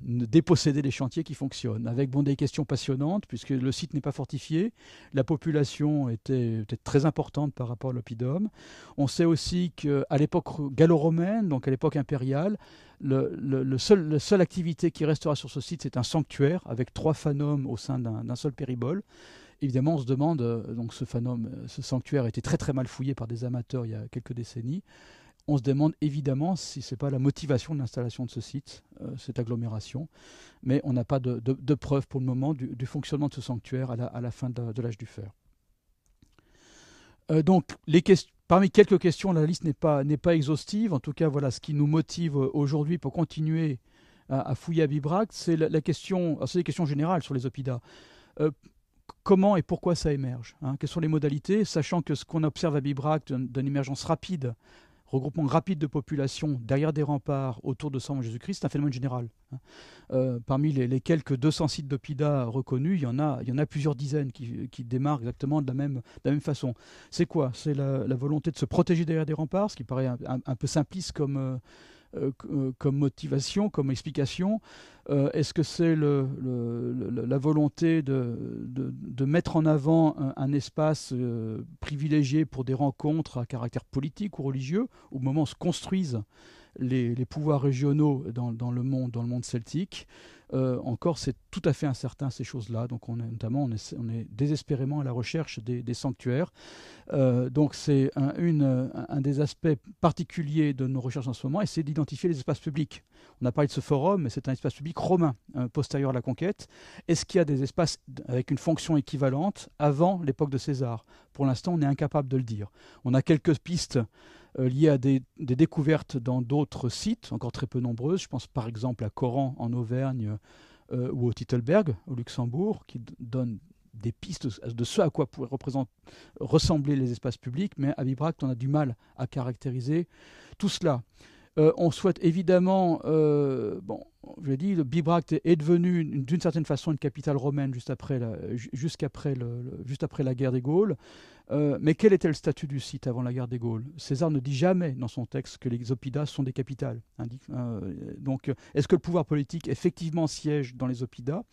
Déposséder les chantiers qui fonctionnent, avec des questions passionnantes, puisque le site n'est pas fortifié, la population était très importante par rapport à l'oppidum. On sait aussi qu'à l'époque gallo-romaine, donc à l'époque impériale, la seule activité qui restera sur ce site, c'est un sanctuaire avec 3 fanums au sein d'un seul péribole. Évidemment, on se demande, donc ce sanctuaire a été très très mal fouillé par des amateurs il y a quelques décennies. On se demande évidemment si ce n'est pas la motivation de l'installation de ce site, cette agglomération. Mais on n'a pas de preuves pour le moment du fonctionnement de ce sanctuaire à la fin de l'âge du fer. Donc, parmi quelques questions, la liste n'est pas exhaustive. En tout cas, voilà ce qui nous motive aujourd'hui pour continuer à fouiller à Bibracte. C'est c'est des questions générales sur les oppidas. Comment et pourquoi ça émerge, quelles sont les modalités, sachant que ce qu'on observe à Bibracte d'une émergence rapide, regroupement rapide de population derrière des remparts autour de 100 avant Jésus-Christ, c'est un phénomène général. Parmi les quelques 200 sites d'oppida reconnus, il y en a plusieurs dizaines qui démarrent exactement de la même façon. C'est quoi? C'est la volonté de se protéger derrière des remparts, ce qui paraît un peu simpliste comme motivation, comme explication. Est-ce que c'est la volonté de mettre en avant un espace privilégié pour des rencontres à caractère politique ou religieux, au moment où se construisent les pouvoirs régionaux dans le monde celtique? encore, c'est tout à fait incertain ces choses-là. Donc notamment, on est désespérément à la recherche des sanctuaires. Donc c'est un des aspects particuliers de nos recherches en ce moment, et c'est d'identifier les espaces publics. On a parlé de ce forum, mais c'est un espace public romain, postérieur à la conquête. Est-ce qu'il y a des espaces avec une fonction équivalente avant l'époque de César? Pour l'instant, on est incapable de le dire. On a quelques pistes liées à des découvertes dans d'autres sites, encore très peu nombreuses. Je pense par exemple à Coran en Auvergne ou au Titelberg au Luxembourg, qui donnent des pistes de ce à quoi pourraient ressembler les espaces publics, mais à Bibracte, on a du mal à caractériser tout cela. On souhaite évidemment, je l'ai dit, Bibracte est devenu d'une certaine façon une capitale romaine juste après la guerre des Gaules. Mais quel était le statut du site avant la guerre des Gaules? César ne dit jamais dans son texte que les oppida sont des capitales. Donc, est-ce que le pouvoir politique effectivement siège dans les oppida?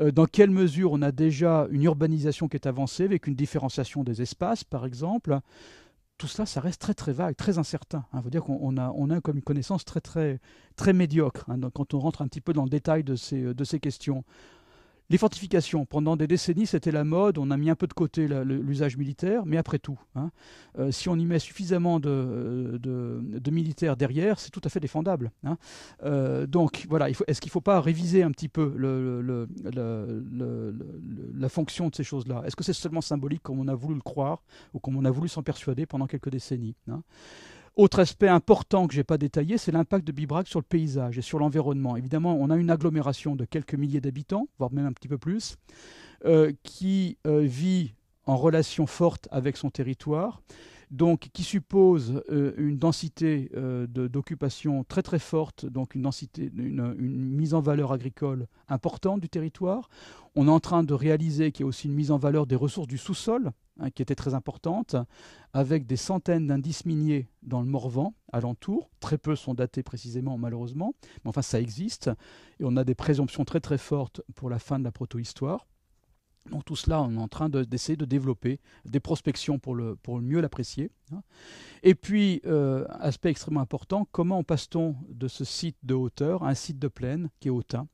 Dans quelle mesure on a déjà une urbanisation qui est avancée avec une différenciation des espaces, par exemple? Tout cela, ça reste très très vague, très incertain. Il faut dire qu'on a comme une connaissance très très très médiocre quand on rentre un petit peu dans le détail de ces questions. Les fortifications, pendant des décennies, c'était la mode. On a mis un peu de côté l'usage militaire, mais après tout, si on y met suffisamment de militaires derrière, c'est tout à fait défendable. Donc voilà, est-ce qu'il ne faut pas réviser un petit peu la fonction de ces choses-là? Est-ce que c'est seulement symbolique comme on a voulu le croire ou comme on a voulu s'en persuader pendant quelques décennies? Autre aspect important que je n'ai pas détaillé, c'est l'impact de Bibracte sur le paysage et sur l'environnement. Évidemment, on a une agglomération de quelques milliers d'habitants, voire même un petit peu plus, qui vit en relation forte avec son territoire, donc qui suppose une densité d'occupation très très forte, donc une mise en valeur agricole importante du territoire. On est en train de réaliser qu'il y a aussi une mise en valeur des ressources du sous-sol, qui était très importante, avec des centaines d'indices miniers dans le Morvan, alentour. Très peu sont datés précisément, malheureusement, mais enfin ça existe. Et on a des présomptions très très fortes pour la fin de la protohistoire. Donc tout cela, on est en train d'essayer de développer des prospections pour mieux l'apprécier. Et puis, aspect extrêmement important, comment passe-t-on de ce site de hauteur à un site de plaine qui est hautain?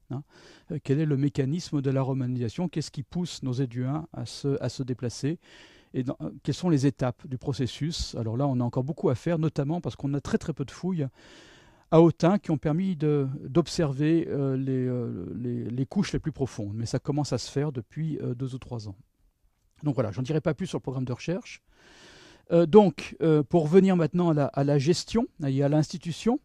Quel est le mécanisme de la romanisation? Qu'est-ce qui pousse nos Éduins à se déplacer? Et quelles sont les étapes du processus? Alors là, on a encore beaucoup à faire, notamment parce qu'on a très très peu de fouilles à Autun qui ont permis d'observer les couches les plus profondes. Mais ça commence à se faire depuis 2 ou 3 ans. Donc voilà, j'en dirai pas plus sur le programme de recherche. Pour revenir maintenant à la gestion et à l'institution,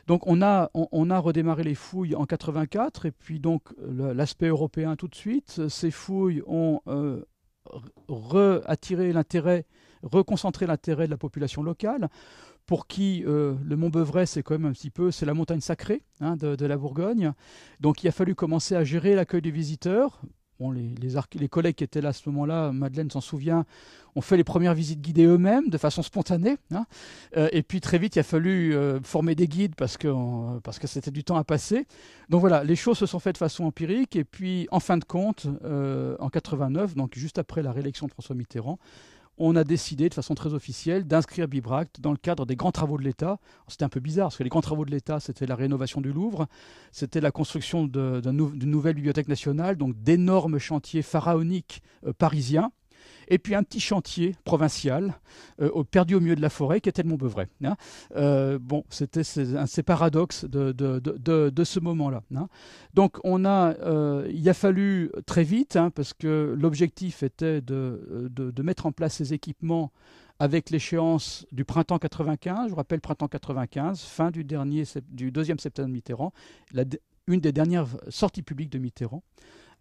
donc on a redémarré les fouilles en 84, et puis donc l'aspect européen tout de suite. Ces fouilles ont reconcentré l'intérêt de la population locale, pour qui le Mont Beuvray, c'est quand même c'est la montagne sacrée de la Bourgogne. Donc il a fallu commencer à gérer l'accueil des visiteurs. Bon, les collègues qui étaient là à ce moment-là, Madeleine s'en souvient, ont fait les premières visites guidées eux-mêmes, de façon spontanée. Et puis très vite, il a fallu former des guides parce que c'était du temps à passer. Donc voilà, les choses se sont faites de façon empirique. Et puis, en fin de compte, en 89, donc juste après la réélection de François Mitterrand, on a décidé de façon très officielle d'inscrire Bibracte dans le cadre des grands travaux de l'État. C'était un peu bizarre, parce que les grands travaux de l'État, c'était la rénovation du Louvre, c'était la construction d'une nouvelle bibliothèque nationale, donc d'énormes chantiers pharaoniques parisiens, et puis un petit chantier provincial perdu au milieu de la forêt qui était le Mont Beuvray. C'était ces paradoxes de ce moment-là. Donc il a fallu très vite, parce que l'objectif était de mettre en place ces équipements avec l'échéance du printemps 95. Je vous rappelle, printemps 95, fin du deuxième septennat de Mitterrand, une des dernières sorties publiques de Mitterrand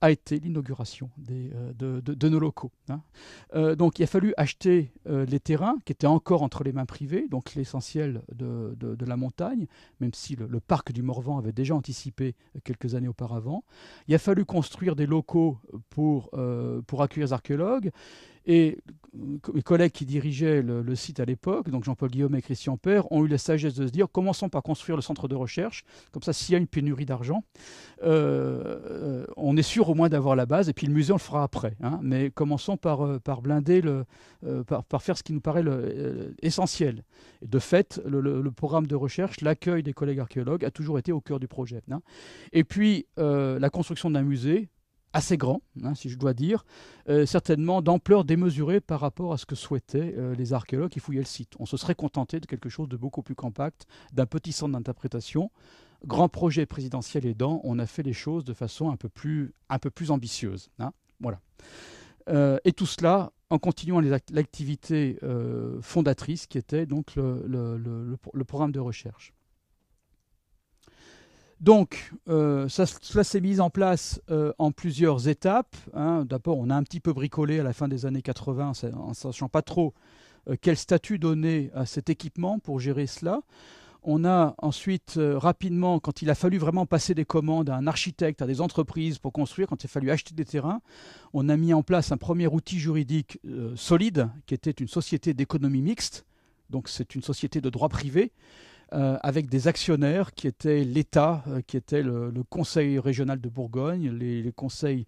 a été l'inauguration de nos locaux. Donc il a fallu acheter les terrains qui étaient encore entre les mains privées, donc l'essentiel de la montagne, même si le parc du Morvan avait déjà anticipé quelques années auparavant. Il a fallu construire des locaux pour accueillir les archéologues. Et mes collègues qui dirigeaient le site à l'époque, donc Jean-Paul Guillaume et Christian Père, ont eu la sagesse de se dire commençons par construire le centre de recherche, comme ça s'il y a une pénurie d'argent, on est sûr au moins d'avoir la base, et puis le musée on le fera après. Hein, mais commençons par blinder, par faire ce qui nous paraît essentiel. Et de fait, le programme de recherche, l'accueil des collègues archéologues a toujours été au cœur du projet. Hein. Et puis la construction d'un musée, assez grand, hein, si je dois dire, certainement d'ampleur démesurée par rapport à ce que souhaitaient les archéologues qui fouillaient le site. On se serait contenté de quelque chose de beaucoup plus compact, d'un petit centre d'interprétation. Grand projet présidentiel aidant, on a fait les choses de façon un peu plus ambitieuse. Hein, voilà. Et tout cela en continuant l'activité fondatrice qui était donc le programme de recherche. Donc, cela s'est mis en place en plusieurs étapes. Hein. D'abord, on a un petit peu bricolé à la fin des années 80, en ne sachant pas trop quel statut donner à cet équipement pour gérer cela. On a ensuite, rapidement, quand il a fallu vraiment passer des commandes à un architecte, à des entreprises pour construire, quand il a fallu acheter des terrains, on a mis en place un premier outil juridique solide, qui était une société d'économie mixte. Donc, c'est une société de droit privé, avec des actionnaires qui étaient l'État, qui était le Conseil régional de Bourgogne, les conseils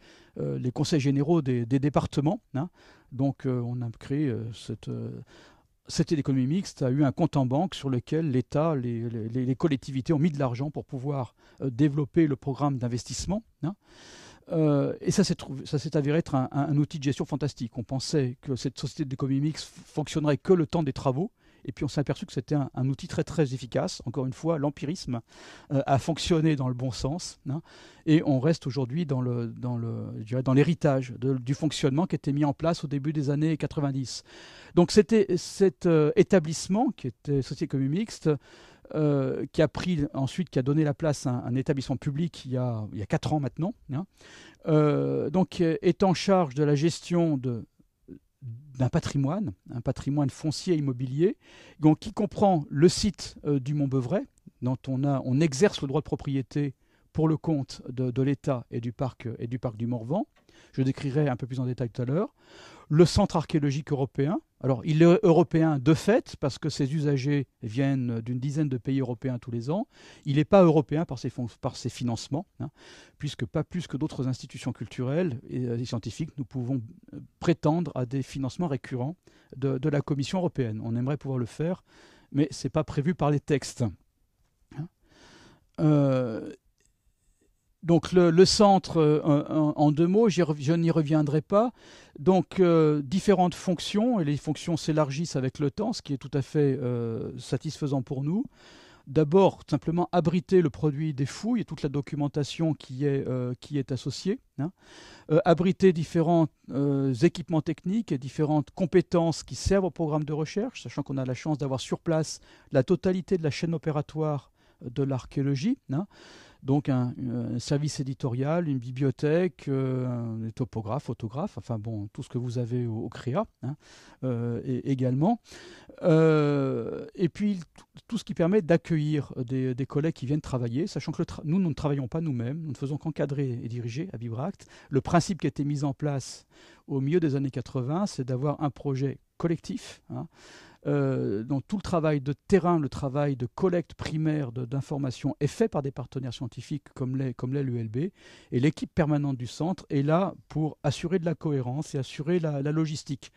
généraux des départements. Hein. Donc on a créé cette économie mixte, a eu un compte en banque sur lequel l'État, les collectivités ont mis de l'argent pour pouvoir développer le programme d'investissement. Hein. Et ça s'est avéré être un outil de gestion fantastique. On pensait que cette société d'économie mixte fonctionnerait que le temps des travaux. Et puis on s'est aperçu que c'était un outil très très efficace. Encore une fois, l'empirisme a fonctionné dans le bon sens. Hein, et on reste aujourd'hui dans l'héritage du fonctionnement qui était mis en place au début des années 90. Donc c'était cet établissement qui était Société économique mixte, qui a donné la place à un établissement public il y a 4 ans maintenant. Hein, donc est en charge de la gestion d'un patrimoine, un patrimoine foncier immobilier, donc, qui comprend le site du Mont-Beuvray, dont on exerce le droit de propriété pour le compte de l'État et du parc du Morvan. Je décrirai un peu plus en détail tout à l'heure. Le centre archéologique européen. Alors, il est européen de fait, parce que ses usagers viennent d'une dizaine de pays européens tous les ans. Il n'est pas européen par ses financements, hein, puisque pas plus que d'autres institutions culturelles et scientifiques, nous pouvons prétendre à des financements récurrents de la Commission européenne. On aimerait pouvoir le faire, mais ce n'est pas prévu par les textes. Donc le centre, en 2 mots, je n'y reviendrai pas. Donc différentes fonctions, et les fonctions s'élargissent avec le temps, ce qui est tout à fait satisfaisant pour nous. D'abord, simplement abriter le produit des fouilles et toute la documentation qui est associée. Hein. Abriter différents équipements techniques et différentes compétences qui servent au programme de recherche, sachant qu'on a la chance d'avoir sur place la totalité de la chaîne opératoire de l'archéologie. Hein. Donc un service éditorial, une bibliothèque, des topographes, photographes, enfin bon, tout ce que vous avez au CREA, hein, également. Et puis tout ce qui permet d'accueillir des collègues qui viennent travailler, sachant que nous ne travaillons pas nous-mêmes, nous ne faisons qu'encadrer et diriger à Vibract. Le principe qui a été mis en place au milieu des années 80, c'est d'avoir un projet collectif, hein, donc tout le travail de terrain, le travail de collecte primaire d'informations est fait par des partenaires scientifiques comme l'est l'ULB, et l'équipe permanente du centre est là pour assurer de la cohérence et assurer la logistique,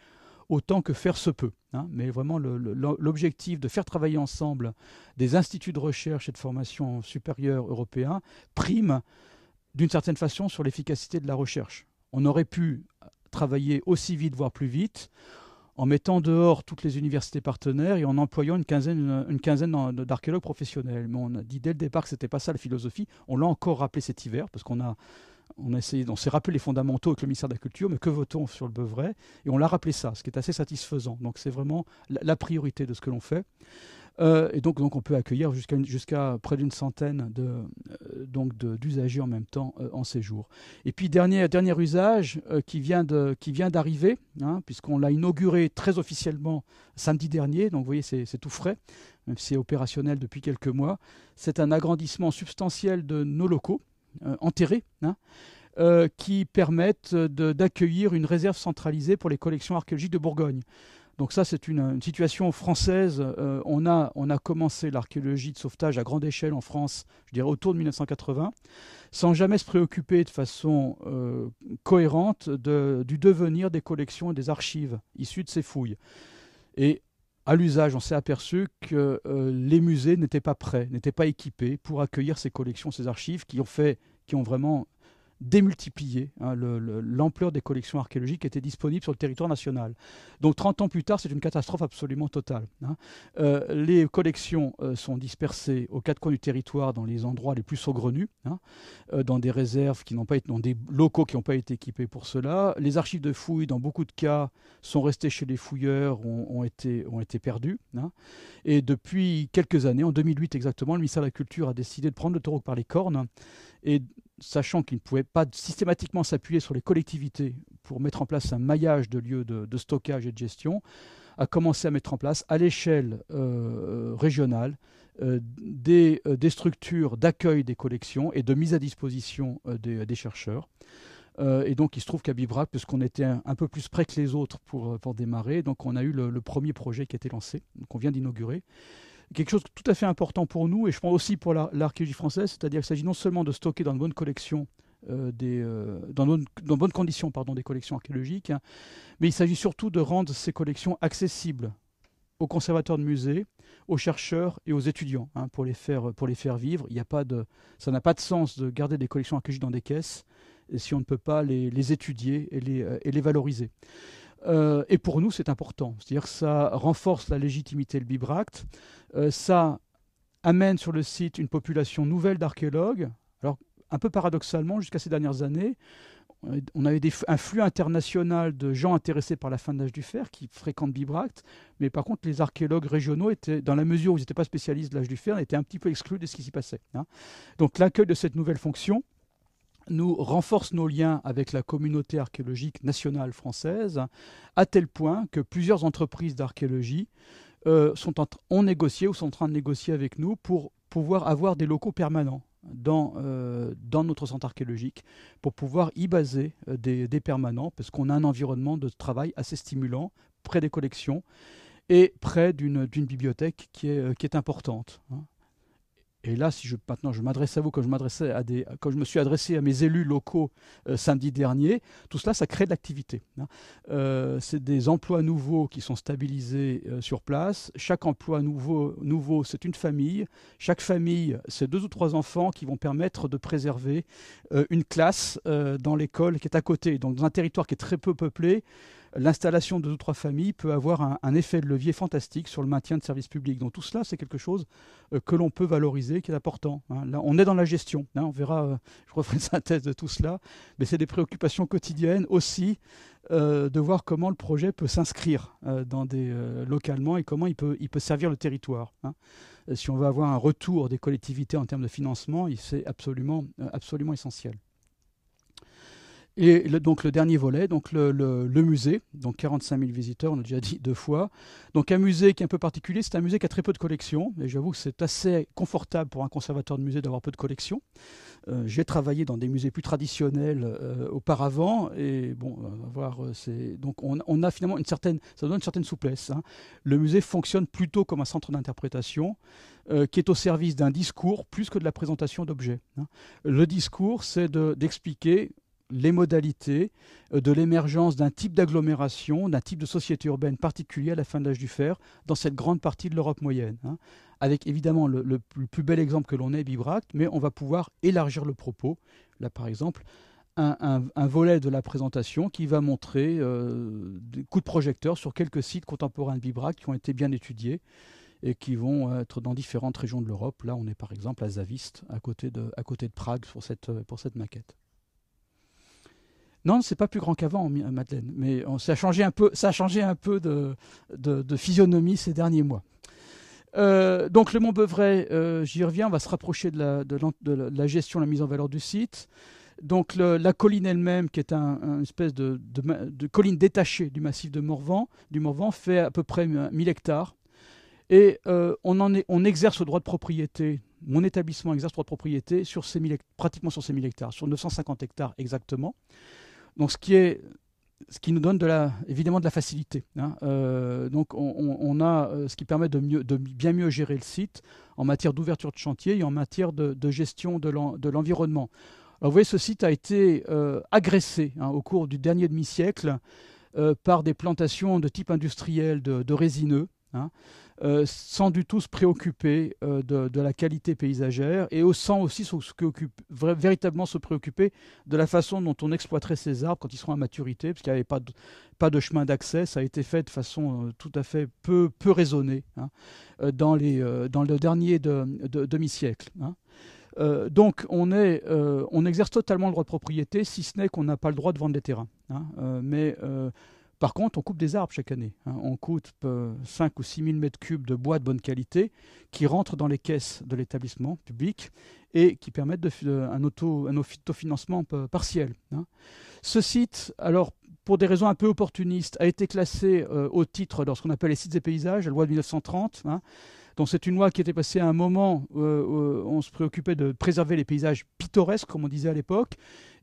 autant que faire se peut. Hein, mais vraiment l'objectif de faire travailler ensemble des instituts de recherche et de formation supérieure européens prime d'une certaine façon sur l'efficacité de la recherche. On aurait pu travailler aussi vite, voire plus vite, en mettant dehors toutes les universités partenaires et en employant une quinzaine d'archéologues professionnels. Mais on a dit dès le départ que ce n'était pas ça la philosophie. On l'a encore rappelé cet hiver, parce qu'on s'est rappelé les fondamentaux avec le ministère de la Culture, mais que veut-on sur le Beuvray? Et on l'a rappelé ça, ce qui est assez satisfaisant. Donc c'est vraiment la priorité de ce que l'on fait. Et donc on peut accueillir jusqu'à près d'une centaine d'usagers en même temps en séjour. Et puis dernier usage qui vient d'arriver, hein, puisqu'on l'a inauguré très officiellement samedi dernier, donc vous voyez c'est tout frais, même si c'est opérationnel depuis quelques mois. C'est un agrandissement substantiel de nos locaux, enterrés, hein, qui permettent d'accueillir une réserve centralisée pour les collections archéologiques de Bourgogne. Donc ça, c'est une situation française. On a commencé l'archéologie de sauvetage à grande échelle en France, je dirais autour de 1980, sans jamais se préoccuper de façon cohérente du devenir des collections et des archives issues de ces fouilles. Et à l'usage, on s'est aperçu que les musées n'étaient pas prêts, n'étaient pas équipés pour accueillir ces collections, ces archives qui ont vraiment démultiplié l'ampleur des collections archéologiques qui étaient disponibles sur le territoire national. Donc 30 ans plus tard, c'est une catastrophe absolument totale. Les collections sont dispersées aux quatre coins du territoire dans les endroits les plus saugrenus, dans des réserves qui n'ont pas été, dans des locaux qui n'ont pas été équipés pour cela. Les archives de fouilles, dans beaucoup de cas, sont restées chez les fouilleurs, ont été perdues. Et depuis quelques années, en 2008 exactement, le ministère de la Culture a décidé de prendre le taureau par les cornes et sachant qu'il ne pouvait pas systématiquement s'appuyer sur les collectivités pour mettre en place un maillage de lieux de stockage et de gestion, a commencé à mettre en place à l'échelle régionale des structures d'accueil des collections et de mise à disposition des chercheurs. Et donc il se trouve qu'à Bibrac, puisqu'on était un peu plus près que les autres pour démarrer, donc on a eu le premier projet qui a été lancé, qu'on vient d'inaugurer. Quelque chose de tout à fait important pour nous, et je pense aussi pour l'archéologie française, c'est-à-dire qu'il s'agit non seulement de stocker dans de bonnes collections, dans de bonnes conditions des collections archéologiques, mais il s'agit surtout de rendre ces collections accessibles aux conservateurs de musées, aux chercheurs et aux étudiants, pour les faire vivre. Ça n'a pas de sens de garder des collections archéologiques dans des caisses si on ne peut pas les étudier et les valoriser. Et pour nous, c'est important. C'est-à-dire que ça renforce la légitimité de Bibracte, ça amène sur le site une population nouvelle d'archéologues. Alors, un peu paradoxalement, jusqu'à ces dernières années, on avait un flux international de gens intéressés par la fin de l'âge du fer qui fréquentent Bibracte, mais par contre, les archéologues régionaux étaient, dans la mesure où ils n'étaient pas spécialistes de l'âge du fer, étaient un petit peu exclus de ce qui s'y passait. Donc, l'accueil de cette nouvelle fonction nous renforce nos liens avec la communauté archéologique nationale française, à tel point que plusieurs entreprises d'archéologie ont négocié ou sont en train de négocier avec nous pour pouvoir avoir des locaux permanents dans notre centre archéologique, pour pouvoir y baser des permanents, parce qu'on a un environnement de travail assez stimulant, près des collections et près d'une bibliothèque qui est importante. Et là, maintenant je m'adresse à vous, comme je me suis adressé à mes élus locaux samedi dernier, tout cela, ça crée de l'activité. C'est des emplois nouveaux qui sont stabilisés sur place. Chaque emploi nouveau, c'est une famille. Chaque famille, c'est 2 ou 3 enfants qui vont permettre de préserver une classe dans l'école qui est à côté. Donc, dans un territoire qui est très peu peuplé, l'installation de 2 ou 3 familles peut avoir un effet de levier fantastique sur le maintien de services publics. Donc tout cela, c'est quelque chose que l'on peut valoriser, qui est important. Là, on est dans la gestion. On verra, je referai une synthèse de tout cela. Mais c'est des préoccupations quotidiennes aussi, de voir comment le projet peut s'inscrire localement et comment il peut servir le territoire. Si on veut avoir un retour des collectivités en termes de financement, c'est absolument essentiel. Et donc le dernier volet, donc le musée, donc 45 000 visiteurs, on l'a déjà dit 2 fois. Donc un musée qui est un peu particulier, c'est un musée qui a très peu de collections. Et j'avoue que c'est assez confortable pour un conservateur de musée d'avoir peu de collections. J'ai travaillé dans des musées plus traditionnels auparavant. Et bon, donc on a finalement ça donne une certaine souplesse. Le musée fonctionne plutôt comme un centre d'interprétation qui est au service d'un discours plus que de la présentation d'objets. Le discours, c'est d'expliquer les modalités de l'émergence d'un type d'agglomération, d'un type de société urbaine particulier à la fin de l'âge du fer, dans cette grande partie de l'Europe moyenne. Avec évidemment le plus bel exemple que l'on ait, Bibracte, mais on va pouvoir élargir le propos. Là, par exemple, un volet de la présentation qui va montrer des coups de projecteur sur quelques sites contemporains de Bibracte qui ont été bien étudiés et qui vont être dans différentes régions de l'Europe. Là, on est par exemple à Zavist, à côté de Prague, pour cette maquette. Non, c'est pas plus grand qu'avant, Madeleine, mais ça a changé un peu de physionomie ces derniers mois. Donc le Montbeuvray, j'y reviens, on va se rapprocher de la gestion, la mise en valeur du site. Donc la colline elle-même, qui est une espèce de colline détachée du massif du Morvan, fait à peu près 1000 hectares. Et on exerce le droit de propriété mon établissement exerce droit de propriété sur pratiquement sur ces 1000 hectares, sur 950 hectares exactement. Donc ce qui nous donne évidemment de la facilité. Hein. Donc on a ce qui permet de bien mieux gérer le site en matière d'ouverture de chantier et en matière de gestion de l'environnement. Alors vous voyez, ce site a été agressé au cours du dernier demi-siècle par des plantations de type industriel de résineux, hein, sans du tout se préoccuper de la qualité paysagère et sans aussi véritablement se préoccuper de la façon dont on exploiterait ces arbres quand ils seront à maturité, parce qu'il n'y avait pas de chemin d'accès. Ça a été fait de façon tout à fait peu raisonnée, hein, dans le dernier demi-siècle. Hein. Donc on exerce totalement le droit de propriété, si ce n'est qu'on n'a pas le droit de vendre des terrains. Hein. Par contre, on coupe des arbres chaque année. Hein. On coupe 5 ou 6 000 mètres cubes de bois de bonne qualité qui rentrent dans les caisses de l'établissement public et qui permettent un autofinancement partiel. Hein. Ce site, alors, pour des raisons un peu opportunistes, a été classé au titre de ce qu'on appelle les sites et paysages, la loi de 1930. Hein. Donc c'est une loi qui était passée à un moment où on se préoccupait de préserver les paysages pittoresques, comme on disait à l'époque.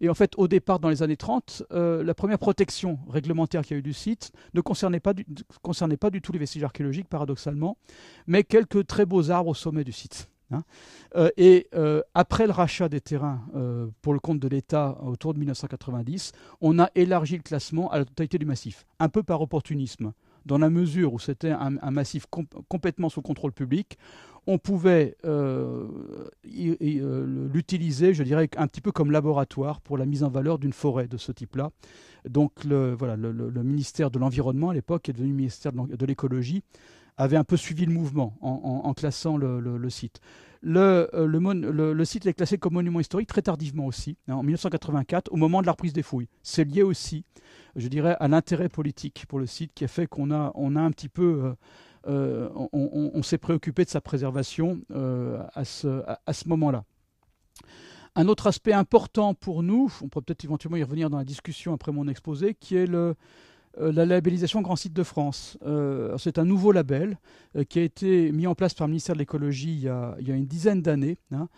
Et en fait, au départ, dans les années 30, la première protection réglementaire qu'il y a eu du site ne concernait pas du tout les vestiges archéologiques, paradoxalement, mais quelques très beaux arbres au sommet du site. Hein. Après le rachat des terrains pour le compte de l'État autour de 1990, on a élargi le classement à la totalité du massif, un peu par opportunisme. Dans la mesure où c'était un massif complètement sous contrôle public, on pouvait l'utiliser, je dirais, un petit peu comme laboratoire pour la mise en valeur d'une forêt de ce type-là. Donc le ministère de l'Environnement, à l'époque, qui est devenu le ministère de l'Écologie, avait un peu suivi le mouvement en classant le site. Le site est classé comme monument historique très tardivement aussi, hein, en 1984, au moment de la reprise des fouilles. C'est lié aussi, je dirais, à l'intérêt politique pour le site qui a fait qu'on a un petit peu... on s'est préoccupé de sa préservation à ce moment-là. Un autre aspect important pour nous, on pourrait peut-être éventuellement y revenir dans la discussion après mon exposé, qui est la labellisation Grand Site de France. C'est un nouveau label qui a été mis en place par le ministère de l'Écologie il y a une dizaine d'années, hein,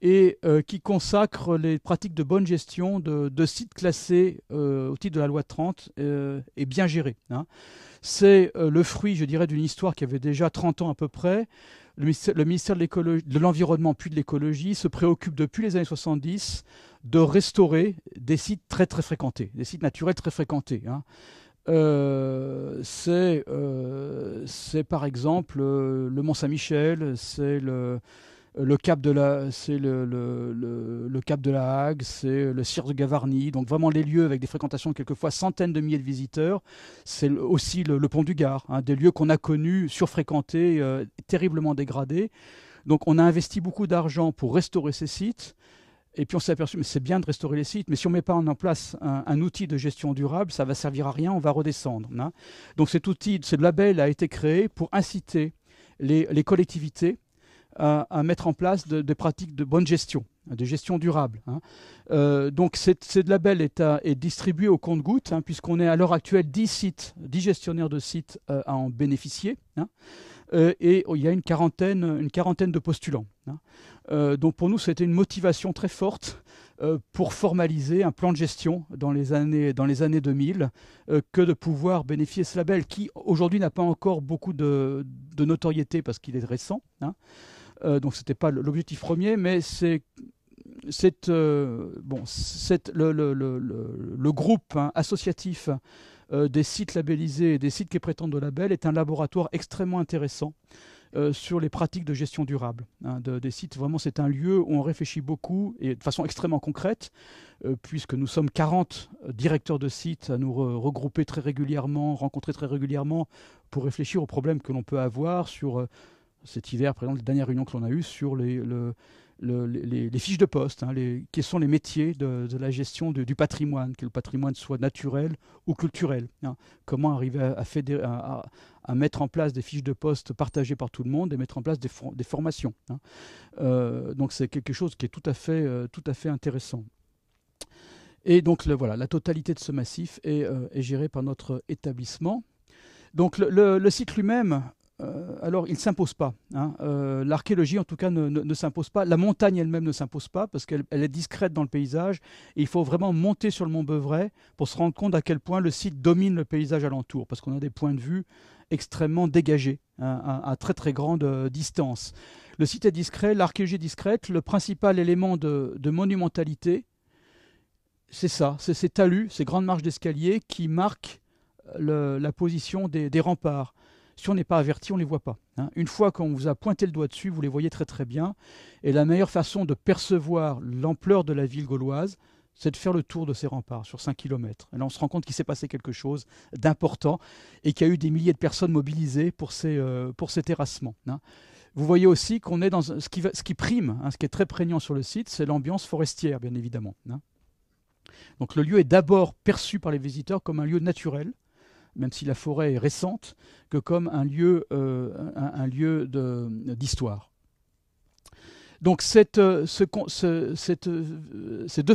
et qui consacre les pratiques de bonne gestion de sites classés au titre de la loi de 30 et bien gérés. Hein. C'est le fruit, je dirais, d'une histoire qui avait déjà 30 ans à peu près. Le ministère de l'Environnement puis de l'Écologie se préoccupe depuis les années 70 de restaurer des sites très très fréquentés, des sites naturels très fréquentés. Hein. C'est par exemple le Mont Saint-Michel, c'est le cap de le cap de la Hague, c'est le cirque de Gavarnie, donc vraiment les lieux avec des fréquentations de quelquefois centaines de milliers de visiteurs. C'est aussi le pont du Gard, hein, des lieux qu'on a connus, surfréquentés, terriblement dégradés. Donc on a investi beaucoup d'argent pour restaurer ces sites. Et puis on s'est aperçu, mais c'est bien de restaurer les sites, mais si on ne met pas en place un outil de gestion durable, ça ne va servir à rien, on va redescendre. Hein. Donc ce label a été créé pour inciter les collectivités à mettre en place des pratiques de bonne gestion, de gestion durable. Hein. Donc ce label est distribué au compte-gouttes, hein, puisqu'on est à l'heure actuelle 10 gestionnaires de sites à en bénéficier. Hein. Et il y a une quarantaine de postulants. Hein. Donc pour nous, c'était une motivation très forte pour formaliser un plan de gestion dans les années 2000 que de pouvoir bénéficier de ce label qui, aujourd'hui, n'a pas encore beaucoup de notoriété parce qu'il est récent. Hein. Donc ce n'était pas l'objectif premier, mais le groupe associatif des sites labellisés et des sites qui prétendent au label est un laboratoire extrêmement intéressant sur les pratiques de gestion durable. Hein, des sites, vraiment, c'est un lieu où on réfléchit beaucoup et de façon extrêmement concrète, puisque nous sommes 40 directeurs de sites à nous regrouper très régulièrement, rencontrer très régulièrement pour réfléchir aux problèmes que l'on peut avoir sur cet hiver, par exemple, la dernière réunion que l'on a eue sur les fiches de poste, hein, qui sont les métiers de la gestion du patrimoine, que le patrimoine soit naturel ou culturel. Hein. Comment arriver à mettre en place des fiches de poste partagées par tout le monde et mettre en place des formations. Hein. Donc c'est quelque chose qui est tout à fait intéressant. Et donc la totalité de ce massif est gérée par notre établissement. Donc le site lui-même, alors, il ne s'impose pas. Hein. L'archéologie, en tout cas, ne s'impose pas. La montagne elle-même ne s'impose pas parce qu'elle est discrète dans le paysage. Et il faut vraiment monter sur le mont Beuvray pour se rendre compte à quel point le site domine le paysage alentour, parce qu'on a des points de vue extrêmement dégagés, hein, à très très grande distance. Le site est discret, l'archéologie est discrète. Le principal élément de monumentalité, c'est ça, c'est ces talus, ces grandes marches d'escalier qui marquent la position des remparts. Si on n'est pas averti, on ne les voit pas. Hein. Une fois qu'on vous a pointé le doigt dessus, vous les voyez très très bien. Et la meilleure façon de percevoir l'ampleur de la ville gauloise, c'est de faire le tour de ces remparts sur 5 km. Et là, on se rend compte qu'il s'est passé quelque chose d'important et qu'il y a eu des milliers de personnes mobilisées pour ces terrassements. Hein. Vous voyez aussi qu'on est dans ce qui prime, hein, ce qui est très prégnant sur le site, c'est l'ambiance forestière, bien évidemment. Hein. Donc le lieu est d'abord perçu par les visiteurs comme un lieu naturel, même si la forêt est récente, que comme un lieu d'histoire. Donc ces deux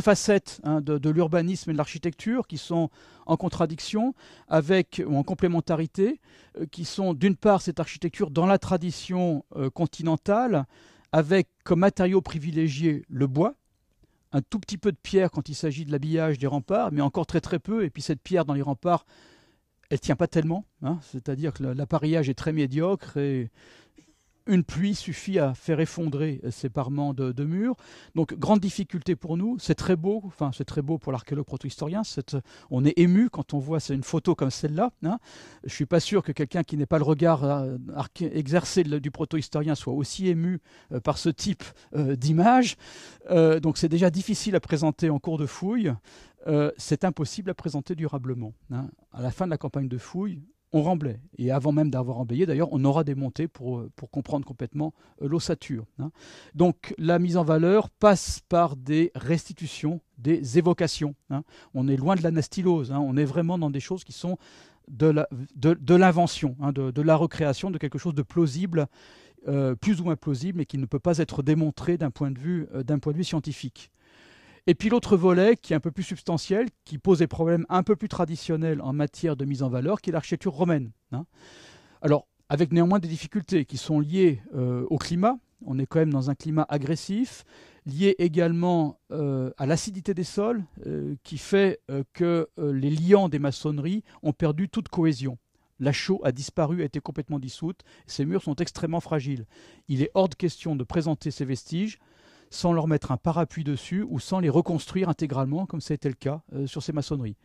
facettes, hein, de l'urbanisme et de l'architecture qui sont en contradiction ou en complémentarité, qui sont d'une part cette architecture dans la tradition continentale, avec comme matériau privilégié le bois, un tout petit peu de pierre quand il s'agit de l'habillage des remparts, mais encore très très peu, et puis cette pierre dans les remparts, elle ne tient pas tellement, hein, c'est-à-dire que l'appareillage est très médiocre et une pluie suffit à faire effondrer ces parements de murs. Donc, grande difficulté pour nous. C'est très beau, enfin, c'est très beau pour l'archéologue protohistorien. On est ému quand on voit une photo comme celle-là. Hein. Je ne suis pas sûr que quelqu'un qui n'ait pas le regard exercé du protohistorien soit aussi ému par ce type d'image. Donc, c'est déjà difficile à présenter en cours de fouille. C'est impossible à présenter durablement. Hein. À la fin de la campagne de fouille, on remblait. Et avant même d'avoir emblayé, d'ailleurs, on aura démonté pour comprendre complètement l'ossature. Hein. Donc la mise en valeur passe par des restitutions, des évocations. Hein. On est loin de l'anastylose. Hein. On est vraiment dans des choses qui sont de l'invention, hein, de la recréation de quelque chose de plausible, plus ou moins plausible, mais qui ne peut pas être démontré d'un point de vue scientifique. Et puis l'autre volet, qui est un peu plus substantiel, qui pose des problèmes un peu plus traditionnels en matière de mise en valeur, qui est l'architecture romaine. Hein. Alors, avec néanmoins des difficultés qui sont liées au climat. On est quand même dans un climat agressif, lié également à l'acidité des sols, qui fait que les liants des maçonneries ont perdu toute cohésion. La chaux a disparu, a été complètement dissoute. Ces murs sont extrêmement fragiles. Il est hors de question de présenter ces vestiges sans leur mettre un parapluie dessus ou sans les reconstruire intégralement, comme ça a été le cas sur ces maçonneries.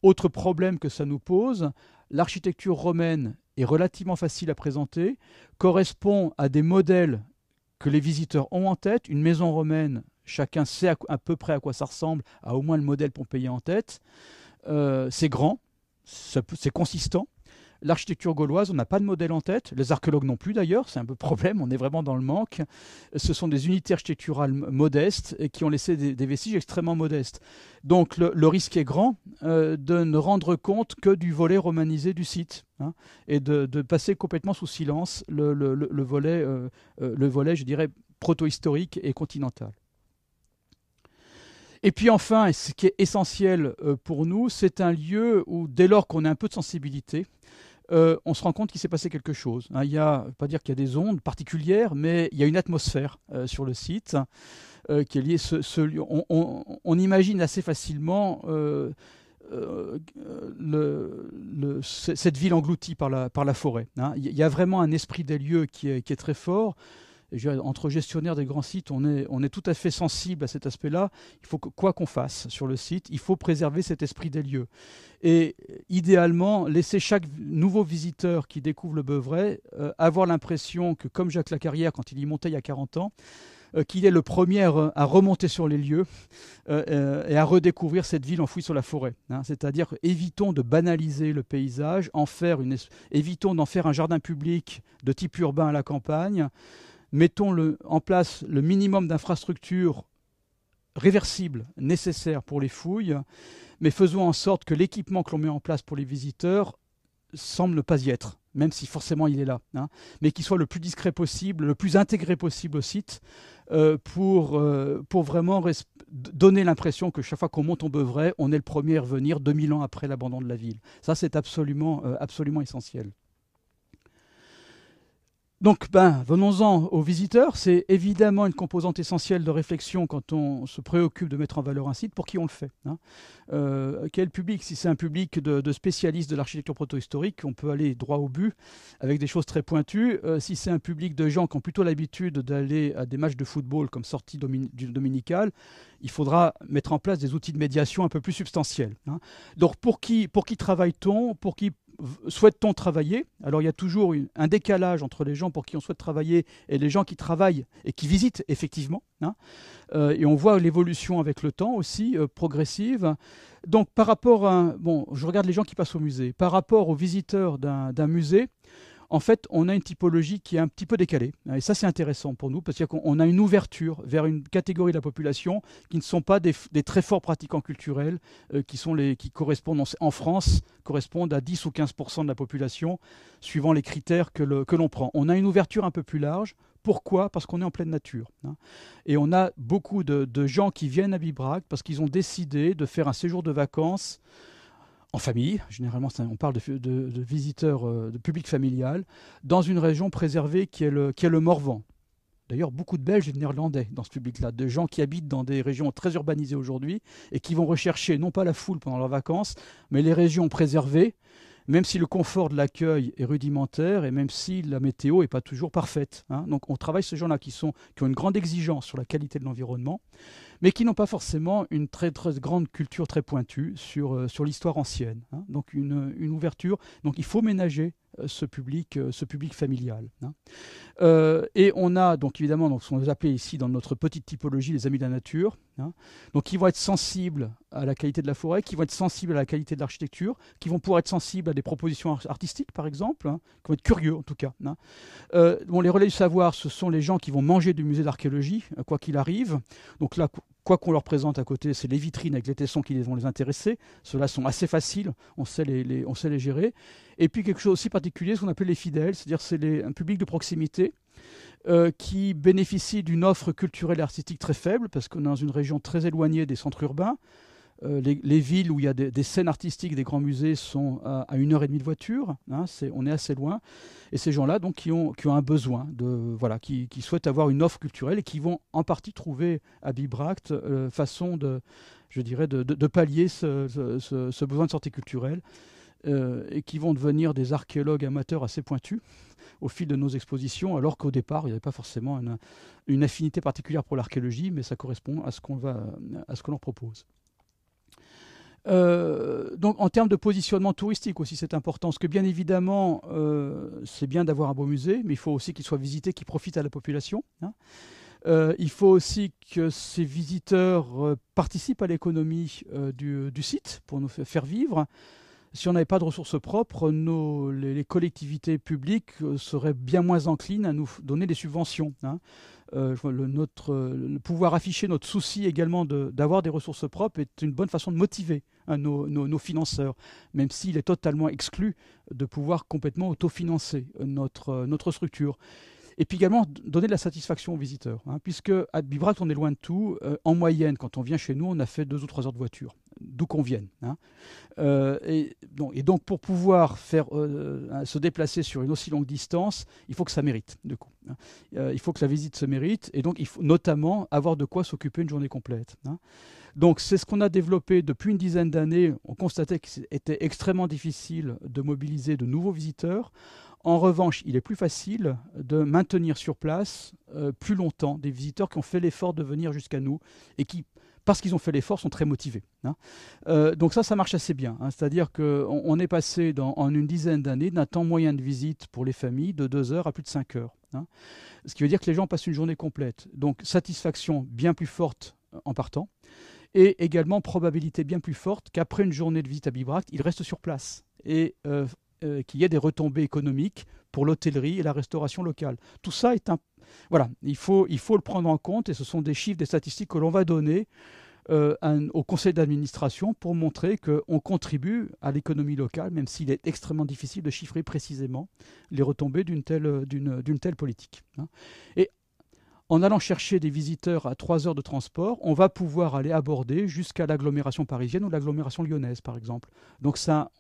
Autre problème que ça nous pose, l'architecture romaine est relativement facile à présenter, correspond à des modèles que les visiteurs ont en tête. Une maison romaine, chacun sait à peu près à quoi ça ressemble, a au moins le modèle pompéien en tête. C'est grand, c'est consistant. L'architecture gauloise, on n'a pas de modèle en tête. Les archéologues non plus d'ailleurs, c'est un peu le problème, on est vraiment dans le manque. Ce sont des unités architecturales modestes et qui ont laissé des vestiges extrêmement modestes. Donc le risque est grand de ne rendre compte que du volet romanisé du site, hein, et de passer complètement sous silence le volet, je dirais, proto-historique et continental. Et puis enfin, ce qui est essentiel pour nous, c'est un lieu où, dès lors qu'on a un peu de sensibilité, on se rend compte qu'il s'est passé quelque chose. Hein, je ne veux pas dire qu'il y a des ondes particulières, mais il y a une atmosphère sur le site qui est liée. On imagine assez facilement cette ville engloutie par la forêt. Hein. Il y a vraiment un esprit des lieux qui est très fort. Entre gestionnaires des grands sites, on est tout à fait sensible à cet aspect-là. Il faut que, quoi qu'on fasse sur le site, il faut préserver cet esprit des lieux. Et idéalement, laisser chaque nouveau visiteur qui découvre le Beuvray avoir l'impression que, comme Jacques Lacarrière, quand il y montait il y a 40 ans, qu'il est le premier à remonter sur les lieux et à redécouvrir cette ville enfouie sur la forêt. Hein. C'est-à-dire, évitons de banaliser le paysage, évitons d'en faire un jardin public de type urbain à la campagne. Mettons en place le minimum d'infrastructures réversibles nécessaires pour les fouilles, mais faisons en sorte que l'équipement que l'on met en place pour les visiteurs semble ne pas y être, même si forcément il est là, hein, mais qu'il soit le plus discret possible, le plus intégré possible au site, pour vraiment donner l'impression que chaque fois qu'on monte au Beuvray, on est le premier à revenir 2000 ans après l'abandon de la ville. Ça, c'est absolument essentiel. Donc, venons-en aux visiteurs. C'est évidemment une composante essentielle de réflexion quand on se préoccupe de mettre en valeur un site. Pour qui on le fait, hein. Quel public? Si c'est un public de spécialistes de l'architecture protohistorique, on peut aller droit au but avec des choses très pointues. Si c'est un public de gens qui ont plutôt l'habitude d'aller à des matchs de football comme sortie du dominical, il faudra mettre en place des outils de médiation un peu plus substantiels, hein. Donc, pour qui travaille-t-on? Pour qui souhaite-t-on travailler? Alors il y a toujours un décalage entre les gens pour qui on souhaite travailler et les gens qui travaillent et qui visitent effectivement, hein. Et on voit l'évolution avec le temps aussi, progressive. Donc par rapport à... Bon, je regarde les gens qui passent au musée. Par rapport aux visiteurs d'un musée, en fait, on a une typologie qui est un petit peu décalée. Et ça, c'est intéressant pour nous, parce qu'on a une ouverture vers une catégorie de la population qui ne sont pas des très forts pratiquants culturels, qui correspondent en France, correspondent à 10 ou 15% de la population, suivant les critères que l'on prend. On a une ouverture un peu plus large. Pourquoi? Parce qu'on est en pleine nature, hein. Et on a beaucoup de gens qui viennent à Bibracte parce qu'ils ont décidé de faire un séjour de vacances en famille, généralement on parle de visiteurs, de public familial, dans une région préservée qui est le Morvan. D'ailleurs, beaucoup de Belges et de Néerlandais dans ce public-là, de gens qui habitent dans des régions très urbanisées aujourd'hui et qui vont rechercher non pas la foule pendant leurs vacances, mais les régions préservées, même si le confort de l'accueil est rudimentaire et même si la météo n'est pas toujours parfaite, hein. Donc on travaille ces gens-là qui ont une grande exigence sur la qualité de l'environnement, mais qui n'ont pas forcément une très, très grande culture très pointue sur l'histoire ancienne, hein. Donc une ouverture. Donc il faut ménager ce public familial, hein. Et on a donc évidemment ce qu'on appelle ici dans notre petite typologie les amis de la nature, hein. Donc qui vont être sensibles à la qualité de la forêt, qui vont être sensibles à la qualité de l'architecture, qui vont pouvoir être sensibles à des propositions artistiques par exemple, hein, qui vont être curieux en tout cas, hein. Les relais du savoir, ce sont les gens qui vont manger du musée d'archéologie, quoi qu'il arrive. Donc là, quoi qu'on leur présente à côté, c'est les vitrines avec les tessons qui vont les intéresser. Ceux-là sont assez faciles, on sait les gérer. Et puis quelque chose aussi particulier, ce qu'on appelle les fidèles, c'est-à-dire un public de proximité qui bénéficie d'une offre culturelle et artistique très faible, parce qu'on est dans une région très éloignée des centres urbains. Les villes où il y a des scènes artistiques, des grands musées sont à 1h30 de voiture, hein, on est assez loin. Et ces gens-là, donc, qui ont un besoin, qui souhaitent avoir une offre culturelle et qui vont en partie trouver à Bibracte façon de pallier ce besoin de sortie culturelle, et qui vont devenir des archéologues amateurs assez pointus au fil de nos expositions, alors qu'au départ, il n'y avait pas forcément une affinité particulière pour l'archéologie, mais ça correspond à ce que l'on propose. Donc en termes de positionnement touristique aussi, c'est important, parce que bien évidemment, c'est bien d'avoir un beau musée, mais il faut aussi qu'il soit visité, qu'il profite à la population, hein. Il faut aussi que ces visiteurs participent à l'économie du site pour nous faire vivre. Si on n'avait pas de ressources propres, les collectivités publiques seraient bien moins enclines à nous donner des subventions, hein. Le pouvoir afficher notre souci également d'avoir des ressources propres est une bonne façon de motiver, hein, nos financeurs, même s'il est totalement exclu de pouvoir complètement autofinancer notre structure. Et puis également donner de la satisfaction aux visiteurs, hein, puisque à Bibracte, on est loin de tout. En moyenne, quand on vient chez nous, on a fait 2 ou 3 heures de voiture, d'où qu'on vienne, hein. Et donc, pour pouvoir se déplacer sur une aussi longue distance, il faut que ça mérite, du coup, hein. Il faut que la visite se mérite, et donc il faut notamment avoir de quoi s'occuper une journée complète, hein. Donc c'est ce qu'on a développé depuis une dizaine d'années. On constatait que c'était extrêmement difficile de mobiliser de nouveaux visiteurs. En revanche, il est plus facile de maintenir sur place plus longtemps des visiteurs qui ont fait l'effort de venir jusqu'à nous et qui, parce qu'ils ont fait l'effort, sont très motivés, hein. Donc ça marche assez bien, hein. C'est-à-dire qu'on est passé en une dizaine d'années d'un temps moyen de visite pour les familles de 2 heures à plus de 5 heures, hein. Ce qui veut dire que les gens passent une journée complète. Donc satisfaction bien plus forte en partant, et également probabilité bien plus forte qu'après une journée de visite à Bibracte, ils restent sur place et qu'il y ait des retombées économiques pour l'hôtellerie et la restauration locale. Tout ça est voilà, il faut le prendre en compte, et ce sont des chiffres, des statistiques que l'on va donner au conseil d'administration pour montrer qu'on contribue à l'économie locale, même s'il est extrêmement difficile de chiffrer précisément les retombées d'une telle politique, hein. Et en allant chercher des visiteurs à 3 heures de transport, on va pouvoir aller aborder jusqu'à l'agglomération parisienne ou l'agglomération lyonnaise, par exemple. Donc ça,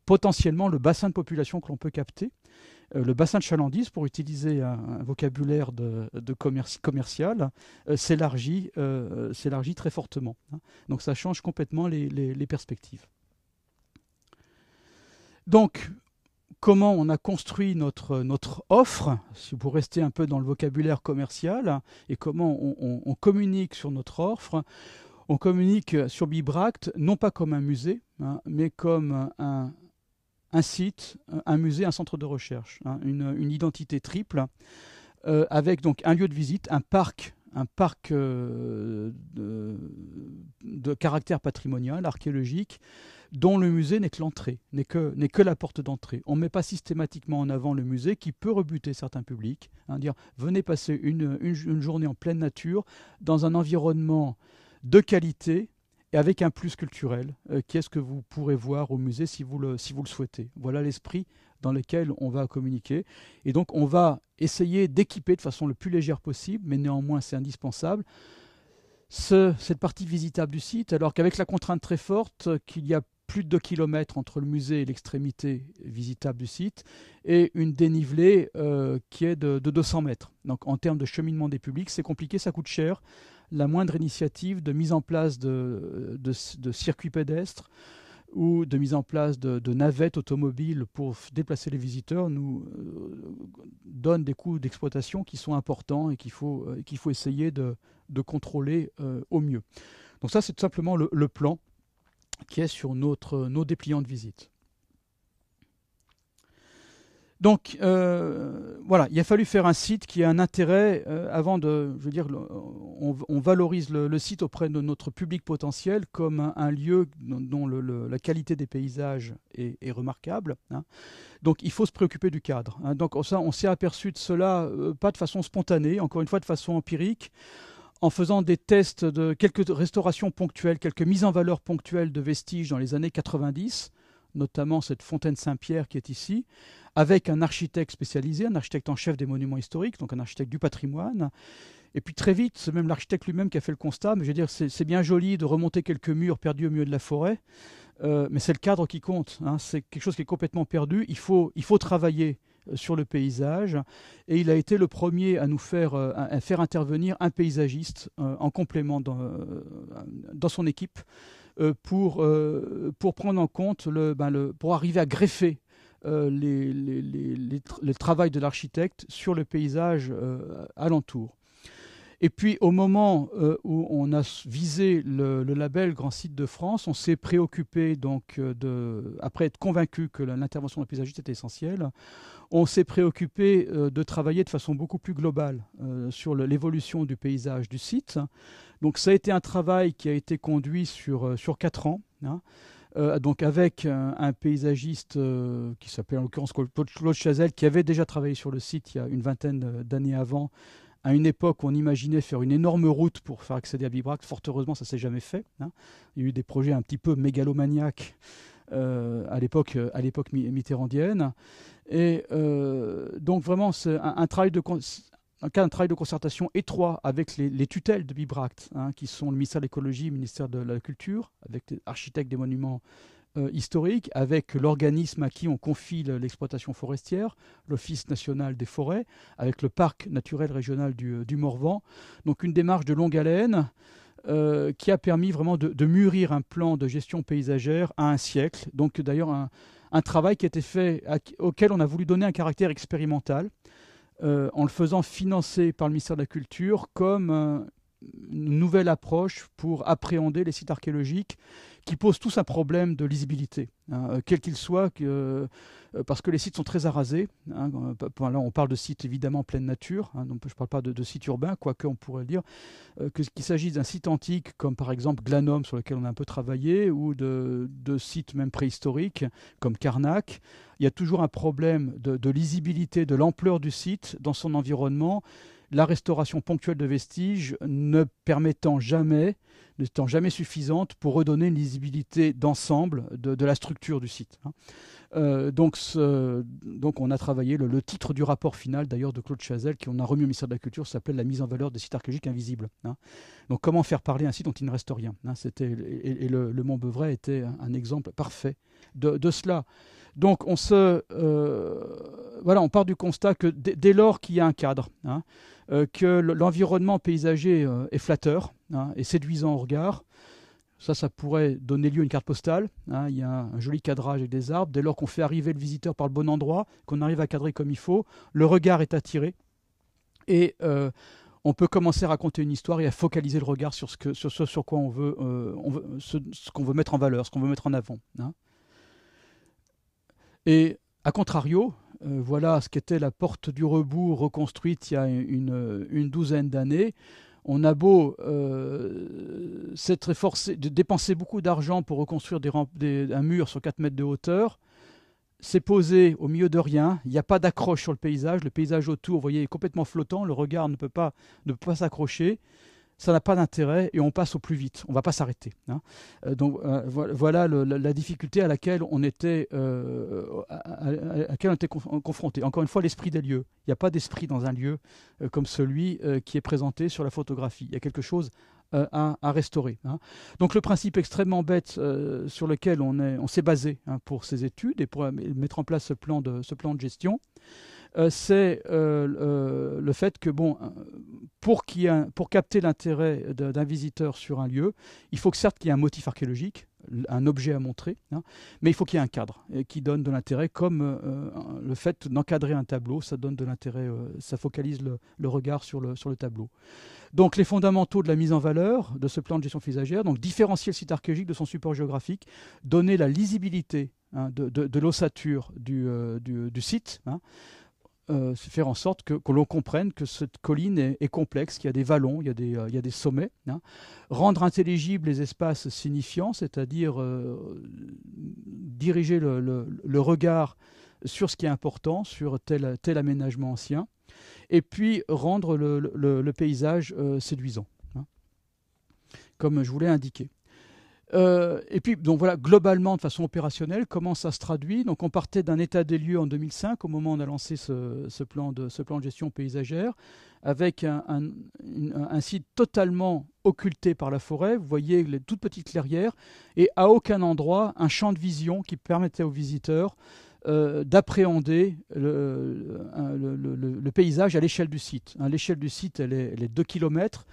potentiellement, le bassin de population que l'on peut capter. Le bassin de chalandise, pour utiliser un vocabulaire de commercial, s'élargit très fortement, hein. Donc ça change complètement les perspectives. Donc, comment on a construit notre offre, pour rester un peu dans le vocabulaire commercial, et comment on communique sur notre offre. On communique sur Bibracte, non pas comme un musée, hein, mais comme un site, un musée, un centre de recherche, hein, une identité triple, avec donc un lieu de visite, un parc de caractère patrimonial, archéologique, dont le musée n'est que l'entrée, n'est que la porte d'entrée. On ne met pas systématiquement en avant le musée, qui peut rebuter certains publics, hein, dire venez passer une journée en pleine nature, dans un environnement de qualité, et avec un plus culturel, qui est ce que vous pourrez voir au musée si vous le souhaitez. Voilà l'esprit dans lequel on va communiquer. Et donc on va essayer d'équiper de façon le plus légère possible, mais néanmoins c'est indispensable, cette partie visitable du site, alors qu'avec la contrainte très forte qu'il y a plus de 2 km entre le musée et l'extrémité visitable du site, et une dénivelée qui est de 200 mètres. Donc en termes de cheminement des publics, c'est compliqué, ça coûte cher. La moindre initiative de mise en place de circuits pédestres ou de mise en place de navettes automobiles pour déplacer les visiteurs nous donne des coûts d'exploitation qui sont importants et qu'il faut essayer de contrôler au mieux. Donc ça, c'est tout simplement le plan qui est sur nos dépliants de visite. Donc voilà, il a fallu faire un site qui a un intérêt avant de, je veux dire, on valorise le site auprès de notre public potentiel comme un lieu dont la qualité des paysages est remarquable, hein. Donc il faut se préoccuper du cadre, hein. Donc ça, on s'est aperçu de cela pas de façon spontanée, encore une fois de façon empirique, en faisant des tests de quelques restaurations ponctuelles, quelques mises en valeur ponctuelles de vestiges dans les années 90, notamment cette fontaine Saint-Pierre qui est ici, avec un architecte spécialisé, un architecte en chef des monuments historiques, donc un architecte du patrimoine. Et puis très vite, c'est même l'architecte lui-même qui a fait le constat, mais je veux dire, c'est bien joli de remonter quelques murs perdus au milieu de la forêt, mais c'est le cadre qui compte, hein. C'est quelque chose qui est complètement perdu. Il faut travailler sur le paysage, et il a été le premier à nous faire intervenir un paysagiste en complément dans son équipe, pour prendre en compte pour arriver à greffer le travail de l'architecte sur le paysage alentour. Et puis au moment où on a visé le label Grand Site de France, on s'est préoccupé, donc, après être convaincu que l'intervention d'un paysagiste était essentielle, on s'est préoccupé de travailler de façon beaucoup plus globale sur l'évolution du paysage du site. Donc ça a été un travail qui a été conduit sur 4 ans, hein. Donc avec un paysagiste qui s'appelle en l'occurrence Claude Chazelle, qui avait déjà travaillé sur le site il y a une vingtaine d'années avant, à une époque où on imaginait faire une énorme route pour faire accéder à Bibracte. Fort heureusement, ça ne s'est jamais fait, hein. Il y a eu des projets un petit peu mégalomaniaques à l'époque mitterrandienne. Et donc vraiment, c'est un travail de concertation étroit avec les tutelles de Bibracte, hein, qui sont le ministère de l'écologie, le ministère de la culture, avec l'architecte des monuments historiques, avec l'organisme à qui on confie l'exploitation forestière, l'Office national des forêts, avec le parc naturel régional du Morvan. Donc une démarche de longue haleine qui a permis vraiment de mûrir un plan de gestion paysagère à un siècle. Donc d'ailleurs un travail qui a été fait, auquel on a voulu donner un caractère expérimental, en le faisant financer par le ministère de la Culture comme une nouvelle approche pour appréhender les sites archéologiques qui posent tous un problème de lisibilité, hein, quel qu'il soit, parce que les sites sont très arasés, hein. Là, on parle de sites évidemment en pleine nature, hein, donc je ne parle pas de sites urbains, quoique on pourrait dire qu'il s'agisse d'un site antique comme par exemple Glanum, sur lequel on a un peu travaillé, ou de sites même préhistoriques comme Carnac. Il y a toujours un problème de lisibilité, de l'ampleur du site dans son environnement, la restauration ponctuelle de vestiges n'étant jamais suffisante pour redonner une lisibilité d'ensemble de la structure du site, hein. Donc on a travaillé le titre du rapport final d'ailleurs de Claude Chazelle, qu'on a remis au ministère de la Culture, s'appelait La mise en valeur des sites archéologiques invisibles. Hein. Donc comment faire parler un site dont il ne reste rien, hein. Et le Mont Beuvray était un exemple parfait de cela. Donc voilà, on part du constat que dès lors qu'il y a un cadre, hein, que l'environnement paysager est flatteur, hein, et séduisant au regard. Ça pourrait donner lieu à une carte postale. Hein, il y a un joli cadrage avec des arbres. Dès lors qu'on fait arriver le visiteur par le bon endroit, qu'on arrive à cadrer comme il faut, le regard est attiré. Et on peut commencer à raconter une histoire et à focaliser le regard sur ce sur quoi ce qu'on veut mettre en valeur, ce qu'on veut mettre en avant. Hein. Et à contrario, voilà ce qu'était la porte du Rebourg reconstruite il y a une douzaine d'années. On a beau s'être efforcé de dépenser beaucoup d'argent pour reconstruire un mur sur 4 mètres de hauteur. C'est posé au milieu de rien, il n'y a pas d'accroche sur le paysage autour, vous voyez, est complètement flottant, le regard ne peut pas s'accrocher. Ça n'a pas d'intérêt et on passe au plus vite. On ne va pas s'arrêter. Hein. Voilà la difficulté à laquelle on était, confronté. Encore une fois, l'esprit des lieux. Il n'y a pas d'esprit dans un lieu comme celui qui est présenté sur la photographie. Il y a quelque chose à restaurer. Hein. Donc le principe extrêmement bête sur lequel on s'est basé, hein, pour ces études et pour mettre en place ce plan de gestion, c'est le fait que, pour capter l'intérêt d'un visiteur sur un lieu, il faut que certes qu'il y ait un motif archéologique, un objet à montrer, hein, mais il faut qu'il y ait un cadre qui donne de l'intérêt, comme le fait d'encadrer un tableau, ça donne de l'intérêt, ça focalise le regard sur le tableau. Donc les fondamentaux de la mise en valeur de ce plan de gestion paysagère, donc différencier le site archéologique de son support géographique, donner la lisibilité, hein, de l'ossature du site, hein, faire en sorte que l'on comprenne que cette colline est complexe, qu'il y a des vallons, il y a des sommets. Hein. Rendre intelligibles les espaces signifiants, c'est-à-dire diriger le regard sur ce qui est important, sur tel aménagement ancien, et puis rendre le paysage séduisant, hein, comme je vous l'ai indiqué. Et puis, donc voilà, globalement, de façon opérationnelle, comment ça se traduit. Donc, on partait d'un état des lieux en 2005, au moment où on a lancé ce plan de gestion paysagère, avec un site totalement occulté par la forêt. Vous voyez les toutes petites clairières, et à aucun endroit un champ de vision qui permettait aux visiteurs d'appréhender le paysage à l'échelle du site. Hein, l'échelle du site, elle est 2 km.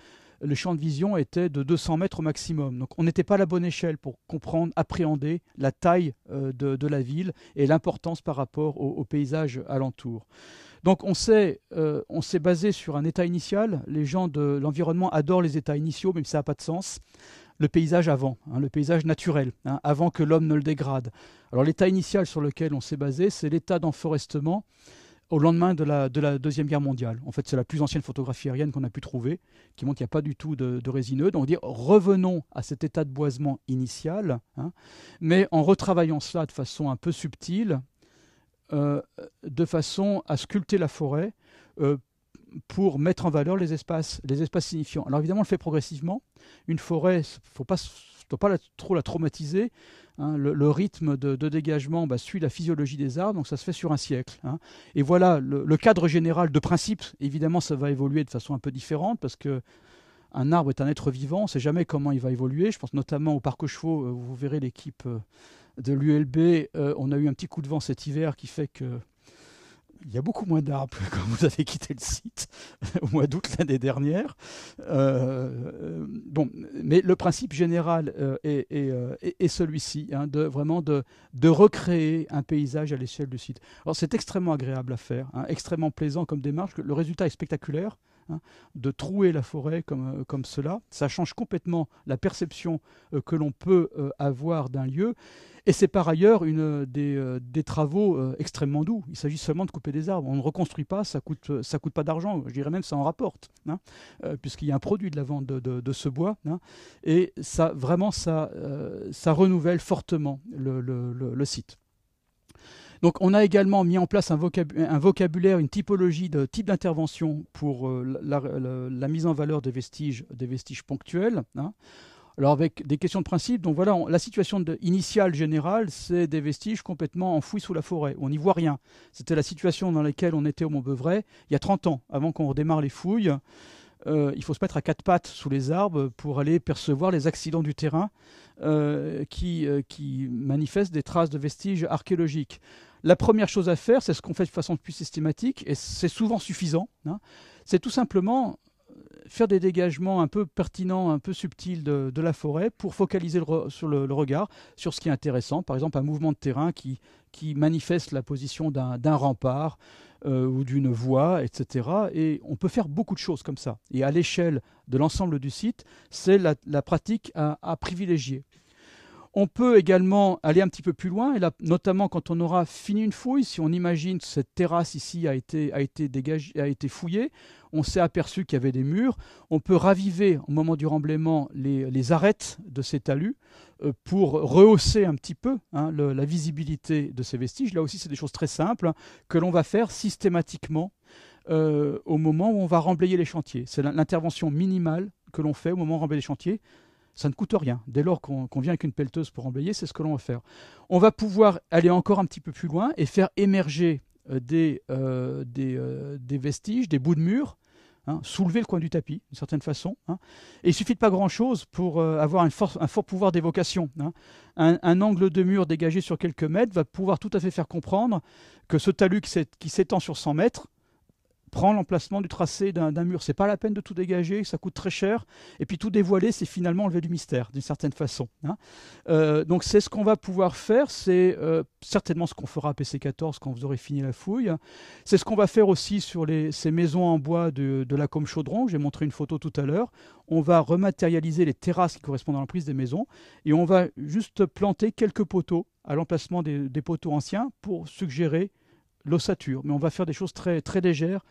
Le champ de vision était de 200 mètres au maximum. Donc on n'était pas à la bonne échelle pour comprendre, appréhender la taille de la ville et l'importance par rapport au paysage alentour. Donc on s'est basé sur un état initial. Les gens de l'environnement adorent les états initiaux, même si ça n'a pas de sens. Le paysage avant, hein, le paysage naturel, hein, avant que l'homme ne le dégrade. Alors l'état initial sur lequel on s'est basé, c'est l'état d'enforestement au lendemain de la Deuxième Guerre mondiale. En fait, c'est la plus ancienne photographie aérienne qu'on a pu trouver, qui montre qu'il n'y a pas du tout de résineux. Donc, on dit revenons à cet état de boisement initial, hein, mais en retravaillant cela de façon un peu subtile, de façon à sculpter la forêt pour mettre en valeur les espaces signifiants. Alors évidemment, on le fait progressivement. Une forêt, il ne faut pas trop la traumatiser. Hein, le rythme de dégagement suit la physiologie des arbres, donc ça se fait sur un siècle. Hein. Et voilà, le cadre général de principe, évidemment, ça va évoluer de façon un peu différente, parce qu'un arbre est un être vivant, on ne sait jamais comment il va évoluer. Je pense notamment au parc aux chevaux, vous verrez l'équipe de l'ULB, on a eu un petit coup de vent cet hiver qui fait que il y a beaucoup moins d'arbres quand vous avez quitté le site au mois d'août l'année dernière. Mais le principe général est celui-ci, hein, vraiment de recréer un paysage à l'échelle du site. Alors c'est extrêmement agréable à faire, hein, extrêmement plaisant comme démarche. Le résultat est spectaculaire. Hein, de trouer la forêt comme cela. Ça change complètement la perception que l'on peut avoir d'un lieu. Et c'est par ailleurs des travaux extrêmement doux. Il s'agit seulement de couper des arbres. On ne reconstruit pas, ça coûte pas d'argent. Je dirais même ça en rapporte, hein, puisqu'il y a un produit de la vente de ce bois. Hein, et ça renouvelle fortement le site. Donc on a également mis en place un vocabulaire, une typologie de type d'intervention pour la mise en valeur des vestiges ponctuels. Hein. Alors avec des questions de principe, donc voilà, la situation initiale générale, c'est des vestiges complètement enfouis sous la forêt. On n'y voit rien. C'était la situation dans laquelle on était au Mont-Beuvray il y a 30 ans, avant qu'on redémarre les fouilles. Il faut se mettre à quatre pattes sous les arbres pour aller percevoir les accidents du terrain qui manifestent des traces de vestiges archéologiques. La première chose à faire, c'est ce qu'on fait de façon plus systématique, et c'est souvent suffisant, hein, c'est tout simplement faire des dégagements un peu pertinents, un peu subtils de la forêt pour focaliser sur le regard, sur ce qui est intéressant. Par exemple, un mouvement de terrain qui manifeste la position d'un rempart ou d'une voie, etc. Et on peut faire beaucoup de choses comme ça. Et à l'échelle de l'ensemble du site, c'est la pratique à privilégier. On peut également aller un petit peu plus loin, et là, notamment quand on aura fini une fouille, si on imagine que cette terrasse ici a été fouillée, on s'est aperçu qu'il y avait des murs, on peut raviver au moment du remblaiement les arêtes de ces talus pour rehausser un petit peu la visibilité de ces vestiges. Là aussi, c'est des choses très simples que l'on va faire systématiquement au moment où on va remblayer les chantiers. C'est l'intervention minimale que l'on fait au moment où on remblaye les chantiers. Ça ne coûte rien. Dès lors qu'on vient avec une pelleteuse pour emblayer, c'est ce que l'on va faire. On va pouvoir aller encore un petit peu plus loin et faire émerger des vestiges, des bouts de mur, soulever le coin du tapis, d'une certaine façon. Et il ne suffit de pas grand-chose pour avoir un fort pouvoir d'évocation. Un angle de mur dégagé sur quelques mètres va pouvoir tout à fait faire comprendre que ce talus qui s'étend sur 100 mètres prend l'emplacement du tracé d'un mur. C'est pas la peine de tout dégager, ça coûte très cher. Et puis tout dévoiler, c'est finalement enlever du mystère, d'une certaine façon. Donc c'est ce qu'on va pouvoir faire, c'est certainement ce qu'on fera à PC14 quand vous aurez fini la fouille. C'est ce qu'on va faire aussi sur ces maisons en bois de la Côme Chaudron. J'ai montré une photo tout à l'heure. On va rematérialiser les terrasses qui correspondent à l'emprise des maisons et on va juste planter quelques poteaux à l'emplacement des poteaux anciens pour suggérer l'ossature, mais on va faire des choses très, très légères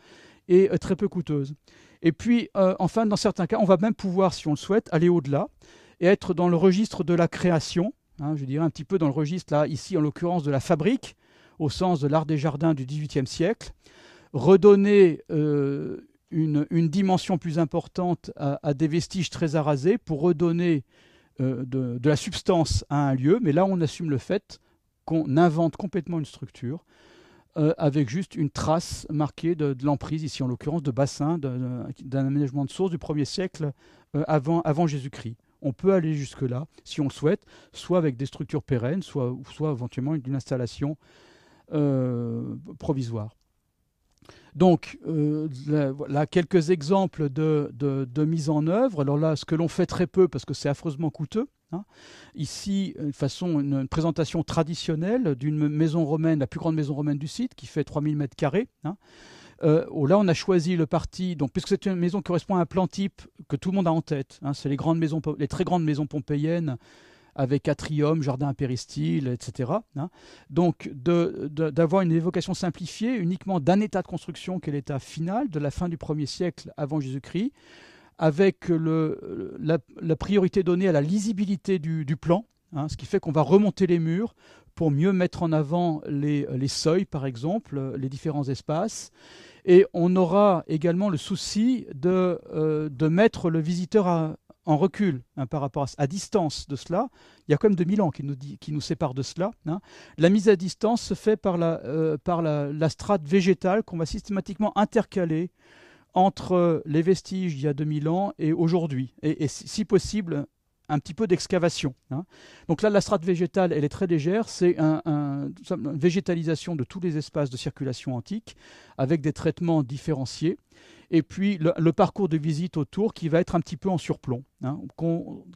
et très peu coûteuses. Et puis, enfin, dans certains cas, on va même pouvoir, si on le souhaite, aller au-delà et être dans le registre de la création, je dirais un petit peu dans le registre, là, ici, en l'occurrence, de la fabrique, au sens de l'art des jardins du XVIIIe siècle, redonner une dimension plus importante à des vestiges très arasés pour redonner de la substance à un lieu, mais là, on assume le fait qu'on invente complètement une structure, avec juste une trace marquée de l'emprise, ici en l'occurrence de bassin, d'un aménagement de source du 1er siècle avant Jésus-Christ. On peut aller jusque-là, si on le souhaite, soit avec des structures pérennes, soit éventuellement d'une installation provisoire. Donc, là, quelques exemples de mise en œuvre. Alors là, ce que l'on fait très peu, parce que c'est affreusement coûteux. Ici, une présentation traditionnelle d'une maison romaine, la plus grande maison romaine du site, qui fait 3000 m². Là, on a choisi le parti, donc, puisque c'est une maison qui correspond à un plan type que tout le monde a en tête. C'est les très grandes maisons pompéiennes, avec atrium, jardin péristyle, etc. Donc, d'avoir une évocation simplifiée uniquement d'un état de construction qui est l'état final de la fin du 1er siècle avant Jésus-Christ, avec la priorité donnée à la lisibilité du plan, ce qui fait qu'on va remonter les murs pour mieux mettre en avant les seuils, par exemple, les différents espaces. Et on aura également le souci de mettre le visiteur en recul par rapport à distance de cela. Il y a quand même 2000 ans qui nous séparent de cela. La mise à distance se fait par la strate végétale qu'on va systématiquement intercaler entre les vestiges d'il y a 2000 ans et aujourd'hui, et si possible, un petit peu d'excavation. Donc là, la strate végétale, elle est très légère, c'est une végétalisation de tous les espaces de circulation antique, avec des traitements différenciés, et puis le parcours de visite autour qui va être un petit peu en surplomb,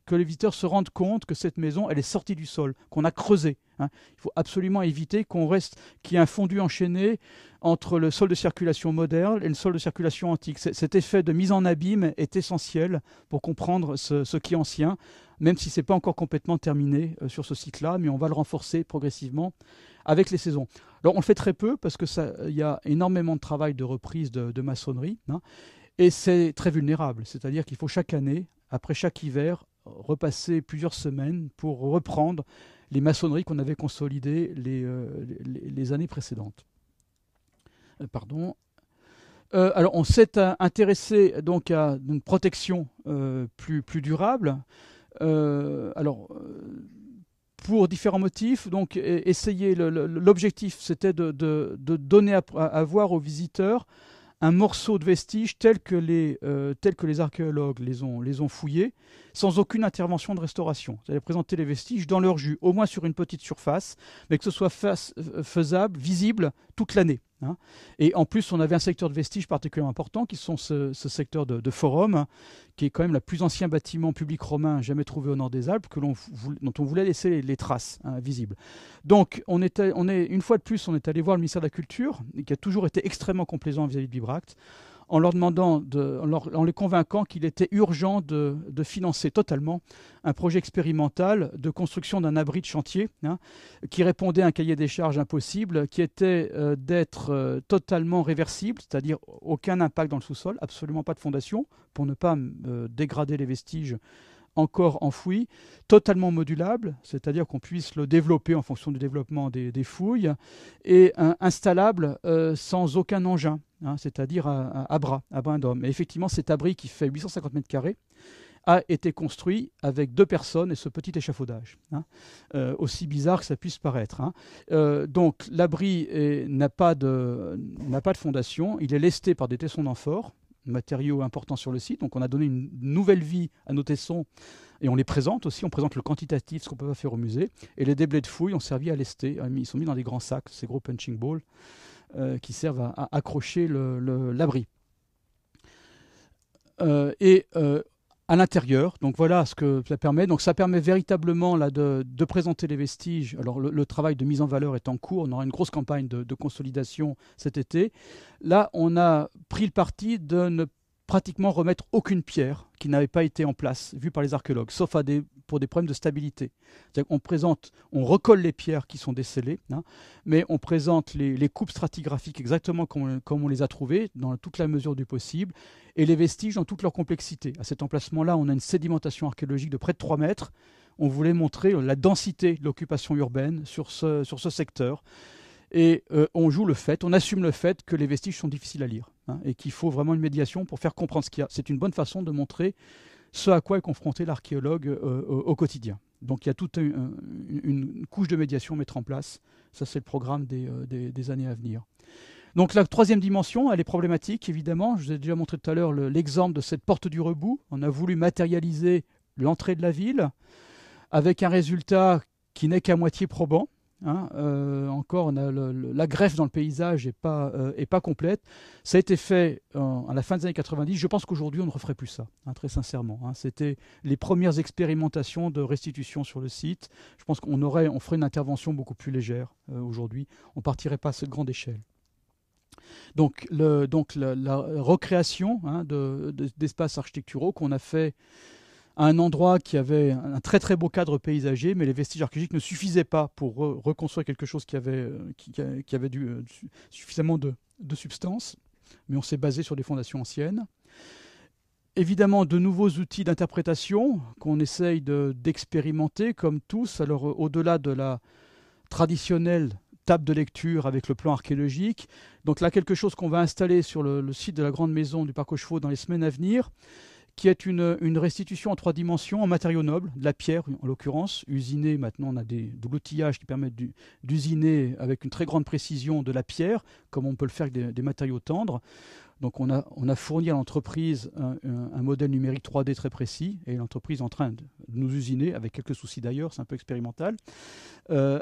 que les visiteurs se rendent compte que cette maison, elle est sortie du sol, qu'on a creusé. Il faut absolument éviter qu'il y ait un fondu enchaîné entre le sol de circulation moderne et le sol de circulation antique. Cet effet de mise en abîme est essentiel pour comprendre ce qui est ancien, même si ce n'est pas encore complètement terminé sur ce site-là, mais on va le renforcer progressivement avec les saisons. Alors on le fait très peu parce qu'il y a énormément de travail de reprise de maçonnerie, et c'est très vulnérable, c'est-à-dire qu'il faut chaque année, après chaque hiver, repasser plusieurs semaines pour reprendre les maçonneries qu'on avait consolidées les années précédentes. Alors on s'est intéressé donc à une protection plus durable. Alors, pour différents motifs, donc essayer, l'objectif c'était de donner à voir aux visiteurs un morceau de vestige tel que les archéologues les ont fouillés, sans aucune intervention de restauration. C'est-à-dire présenter les vestiges dans leur jus, au moins sur une petite surface, mais que ce soit faisable, visible toute l'année. Hein. Et en plus, on avait un secteur de vestiges particulièrement important, qui sont ce secteur de forum, hein, qui est quand même le plus ancien bâtiment public romain jamais trouvé au nord des Alpes, dont on voulait laisser les traces visibles. Donc, une fois de plus, on est allé voir le ministère de la Culture, qui a toujours été extrêmement complaisant vis-à-vis de Bibracte, en leur demandant, en les convainquant qu'il était urgent de financer totalement un projet expérimental de construction d'un abri de chantier, hein, qui répondait à un cahier des charges impossible, qui était d'être totalement réversible, c'est-à-dire aucun impact dans le sous-sol, absolument pas de fondation, pour ne pas dégrader les vestiges encore enfouis, totalement modulable, c'est-à-dire qu'on puisse le développer en fonction du développement des fouilles, et installable sans aucun engin, hein, c'est-à-dire à bras d'homme. Et effectivement, cet abri qui fait 850 mètres carrés a été construit avec 2 personnes et ce petit échafaudage, hein, aussi bizarre que ça puisse paraître. Hein. Donc l'abri n'a pas de fondation, il est lesté par des tessons d'amphore, matériaux importants sur le site. Donc on a donné une nouvelle vie à nos tessons et on les présente aussi. On présente le quantitatif, ce qu'on peut pas faire au musée. Et les déblais de fouilles ont servi à lester. Ils sont mis dans des grands sacs, ces gros punching balls, qui servent à accrocher l'abri. À l'intérieur, donc voilà ce que ça permet. Donc ça permet véritablement là, de présenter les vestiges. Alors le travail de mise en valeur est en cours. On aura une grosse campagne de consolidation cet été. Là, on a pris le parti de ne pratiquement remettre aucune pierre qui n'avait pas été en place, vue par les archéologues, sauf pour des problèmes de stabilité. C'est-à-dire on recolle les pierres qui sont décellées, hein, mais on présente les coupes stratigraphiques exactement comme on les a trouvées, dans toute la mesure du possible, et les vestiges dans toute leur complexité. À cet emplacement-là, on a une sédimentation archéologique de près de 3 mètres. On voulait montrer la densité de l'occupation urbaine sur ce secteur. Et on assume le fait que les vestiges sont difficiles à lire, hein, et qu'il faut vraiment une médiation pour faire comprendre ce qu'il y a. C'est une bonne façon de montrer ce à quoi est confronté l'archéologue au quotidien. Donc il y a toute une couche de médiation à mettre en place. Ça, c'est le programme des années à venir. Donc la troisième dimension, elle est problématique, évidemment. Je vous ai déjà montré tout à l'heure l'exemple de cette porte du Rebou. On a voulu matérialiser l'entrée de la ville avec un résultat qui n'est qu'à moitié probant. Hein, encore, la greffe dans le paysage n'est pas complète. Ça a été fait à la fin des années 90. Je pense qu'aujourd'hui, on ne referait plus ça, hein, très sincèrement. Hein. C'était les premières expérimentations de restitution sur le site. Je pense qu'on ferait une intervention beaucoup plus légère aujourd'hui. On ne partirait pas à cette grande échelle. Donc la recréation, hein, d'espaces architecturaux qu'on a fait à un endroit qui avait un très très beau cadre paysager, mais les vestiges archéologiques ne suffisaient pas pour reconstruire quelque chose qui avait suffisamment de substance, mais on s'est basé sur des fondations anciennes. Évidemment, de nouveaux outils d'interprétation qu'on essaye d'expérimenter, comme tous. Alors, au-delà de la traditionnelle table de lecture avec le plan archéologique, donc là, quelque chose qu'on va installer sur le site de la Grande Maison du Parc aux Chevaux dans les semaines à venir, qui est une restitution en 3 dimensions en matériaux nobles, de la pierre en l'occurrence, usinée. Maintenant on a de l'outillage qui permet d'usiner avec une très grande précision de la pierre, comme on peut le faire avec des matériaux tendres. Donc on a fourni à l'entreprise un modèle numérique 3D très précis, et l'entreprise est en train de nous usiner, avec quelques soucis d'ailleurs, c'est un peu expérimental, une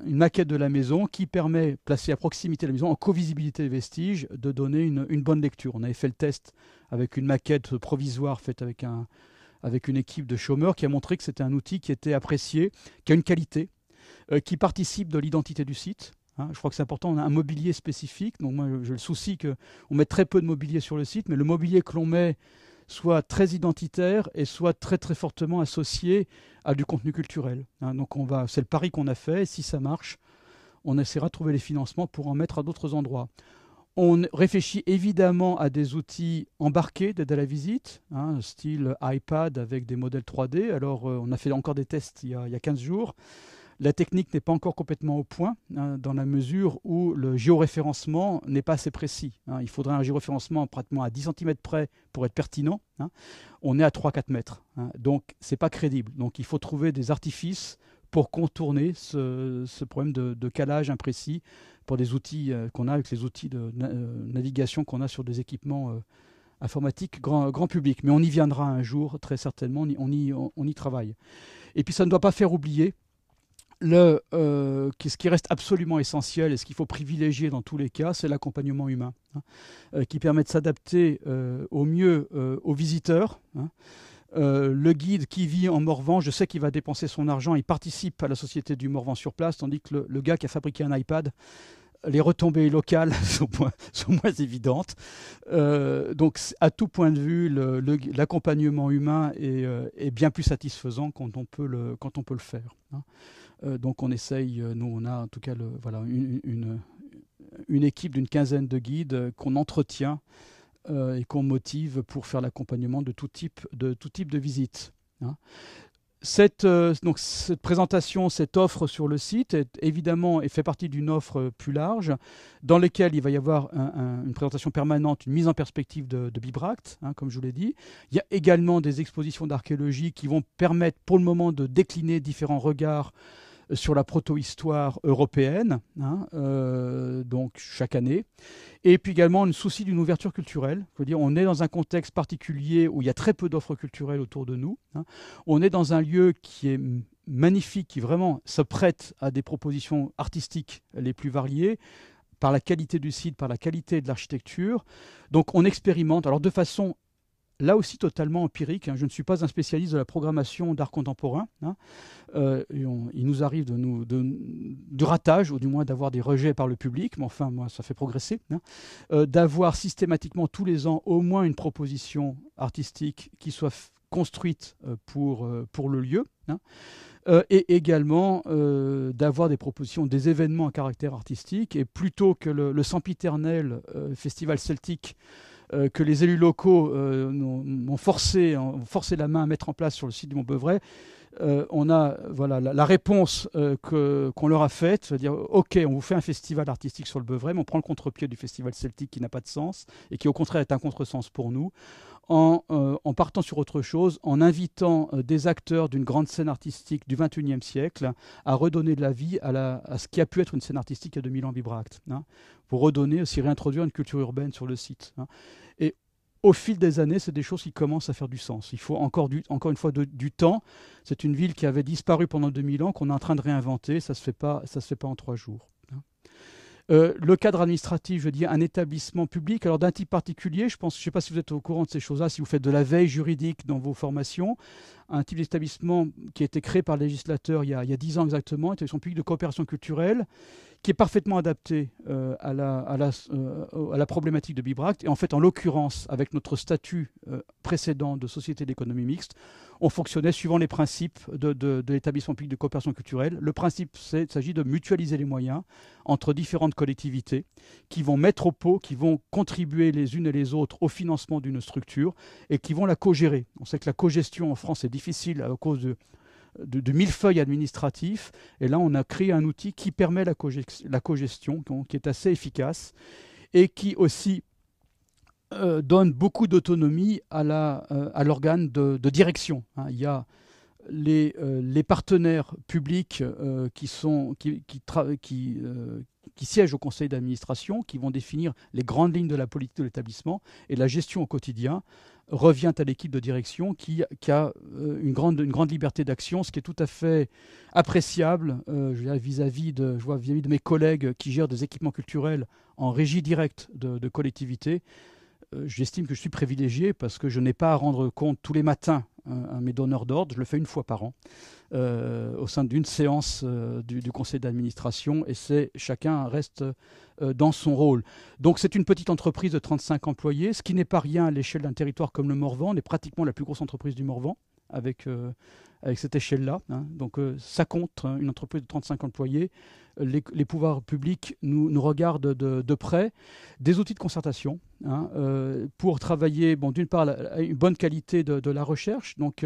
maquette de la maison qui permet, placée à proximité de la maison, en co-visibilité des vestiges, de donner une bonne lecture. On avait fait le test avec une maquette provisoire faite avec une équipe de chômeurs qui a montré que c'était un outil qui était apprécié, qui a une qualité, qui participe de l'identité du site. Hein, je crois que c'est important, on a un mobilier spécifique. Donc moi, j'ai le souci qu'on met très peu de mobilier sur le site, mais le mobilier que l'on met soit très identitaire et soit très très fortement associé à du contenu culturel. Hein, donc c'est le pari qu'on a fait, et si ça marche, on essaiera de trouver les financements pour en mettre à d'autres endroits. On réfléchit évidemment à des outils embarqués d'aide à la visite, hein, style iPad avec des modèles 3D. Alors on a fait encore des tests il y a 15 jours. La technique n'est pas encore complètement au point, hein, dans la mesure où le géoréférencement n'est pas assez précis. Hein. Il faudrait un géoréférencement pratiquement à 10 cm près pour être pertinent. Hein. On est à 3-4 mètres. Hein. Donc, ce n'est pas crédible. Donc, il faut trouver des artifices pour contourner ce problème de calage imprécis pour des outils qu'on a avec les outils de navigation qu'on a sur des équipements informatiques grand public. Mais on y viendra un jour, très certainement. On y travaille. Et puis, ça ne doit pas faire oublier ce qui reste absolument essentiel et ce qu'il faut privilégier dans tous les cas, c'est l'accompagnement humain, hein, qui permet de s'adapter au mieux aux visiteurs. Hein. Le guide qui vit en Morvan, je sais qu'il va dépenser son argent, il participe à la société du Morvan sur place, tandis que le gars qui a fabriqué un iPad, les retombées locales sont moins évidentes. Donc, à tout point de vue, l'accompagnement humain est bien plus satisfaisant quand on peut le faire. Hein. Donc, on essaye, nous, on a en tout cas une équipe d'une quinzaine de guides qu'on entretient et qu'on motive pour faire l'accompagnement de tout type de visite. Hein. Cette présentation, cette offre sur le site fait partie d'une offre plus large dans laquelle il va y avoir une présentation permanente, une mise en perspective de Bibracte, hein, comme je vous l'ai dit. Il y a également des expositions d'archéologie qui vont permettre pour le moment de décliner différents regards sur la proto-histoire européenne, hein, donc chaque année. Et puis également un souci d'une ouverture culturelle. Je veux dire, on est dans un contexte particulier où il y a très peu d'offres culturelles autour de nous. Hein. On est dans un lieu qui est magnifique, qui vraiment se prête à des propositions artistiques les plus variées, par la qualité du site, par la qualité de l'architecture. Donc on expérimente, alors de façon là aussi totalement empirique. Hein. Je ne suis pas un spécialiste de la programmation d'art contemporain. Hein. Il nous arrive de ratage, ou du moins d'avoir des rejets par le public, mais enfin, moi, ça fait progresser. Hein. D'avoir systématiquement tous les ans au moins une proposition artistique qui soit construite pour le lieu. Hein. Et également d'avoir des propositions, des événements à caractère artistique, et plutôt que le sempiternel festival celtique que les élus locaux ont forcé la main à mettre en place sur le site du Mont-Beuvray, on a la réponse qu'on leur a faite, c'est-à-dire ok, on vous fait un festival artistique sur le Beuvray, mais on prend le contre-pied du festival celtique qui n'a pas de sens et qui au contraire est un contresens pour nous, en partant sur autre chose, en invitant des acteurs d'une grande scène artistique du XXIe siècle à redonner de la vie à ce qui a pu être une scène artistique il y a 2000 ans Bibracte, hein, pour redonner aussi, réintroduire une culture urbaine sur le site. Hein. Et au fil des années, c'est des choses qui commencent à faire du sens. Il faut encore une fois du temps. C'est une ville qui avait disparu pendant 2000 ans, qu'on est en train de réinventer. Ça se fait pas en 3 jours. Le cadre administratif, je dis un établissement public, alors d'un type particulier, je ne sais pas si vous êtes au courant de ces choses-là, si vous faites de la veille juridique dans vos formations, un type d'établissement qui a été créé par le législateur il y a 10 ans exactement, établissement public de coopération culturelle, qui est parfaitement adapté à la problématique de Bibracte. Et en fait, en l'occurrence, avec notre statut précédent de société d'économie mixte, on fonctionnait suivant les principes de l'établissement public de coopération culturelle. Le principe, il s'agit de mutualiser les moyens entre différentes collectivités qui vont mettre au pot, qui vont contribuer les unes et les autres au financement d'une structure et qui vont la co-gérer. On sait que la co-gestion en France est difficile à cause de millefeuilles administratifs. Et là, on a créé un outil qui permet la co-gestion, qui est assez efficace et qui aussi donne beaucoup d'autonomie à l'organe de direction. Hein. Il y a les partenaires publics qui siègent au conseil d'administration, qui vont définir les grandes lignes de la politique de l'établissement, et la gestion au quotidien revient à l'équipe de direction qui a une grande liberté d'action, ce qui est tout à fait appréciable vis-à-vis de mes collègues qui gèrent des équipements culturels en régie directe de collectivités. J'estime que je suis privilégié parce que je n'ai pas à rendre compte tous les matins à mes donneurs d'ordre. Je le fais une fois par an au sein d'une séance du conseil d'administration, et chacun reste dans son rôle. Donc c'est une petite entreprise de 35 employés, ce qui n'est pas rien à l'échelle d'un territoire comme le Morvan. On est pratiquement la plus grosse entreprise du Morvan avec cette échelle-là. Hein. Donc ça compte, hein, une entreprise de 35 employés. Les pouvoirs publics nous regardent de près. Des outils de concertation, hein, pour travailler, d'une part, une bonne qualité de la recherche, donc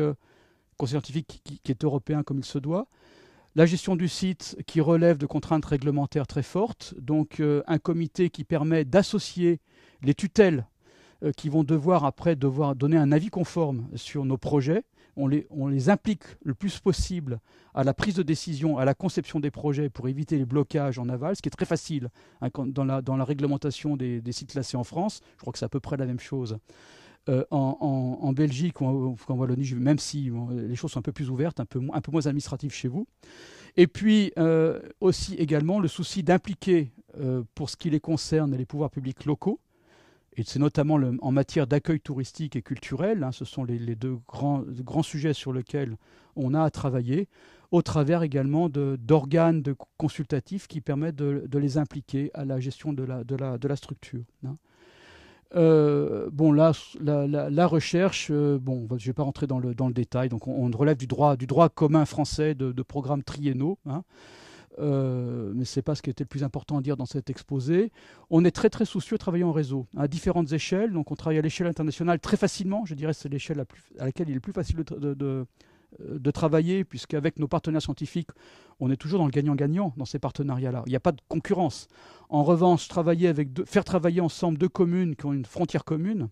conseil scientifique qui est européen comme il se doit. La gestion du site qui relève de contraintes réglementaires très fortes, donc un comité qui permet d'associer les tutelles qui vont devoir donner un avis conforme sur nos projets. On les implique le plus possible à la prise de décision, à la conception des projets pour éviter les blocages en aval, ce qui est très facile dans la réglementation des sites classés en France. Je crois que c'est à peu près la même chose en Belgique ou en Wallonie, même si les choses sont un peu plus ouvertes, un peu moins administratives chez vous. Et puis aussi également le souci d'impliquer, pour ce qui les concerne, les pouvoirs publics locaux. Et c'est notamment en matière d'accueil touristique et culturel, ce sont les deux grands sujets sur lesquels on a à travailler, au travers également d'organes consultatifs qui permettent de les impliquer à la gestion de la structure. Bon, là, la recherche, je ne vais pas rentrer dans le détail, donc on relève du droit commun français de programmes triennaux, mais ce n'est pas ce qui était le plus important à dire dans cet exposé. On est très très soucieux de travailler en réseau, à différentes échelles. Donc on travaille à l'échelle internationale très facilement. Je dirais que c'est l'échelle à laquelle il est le plus facile de travailler, puisqu'avec nos partenaires scientifiques, on est toujours dans le gagnant-gagnant dans ces partenariats-là. Il n'y a pas de concurrence. En revanche, faire travailler ensemble deux communes qui ont une frontière commune,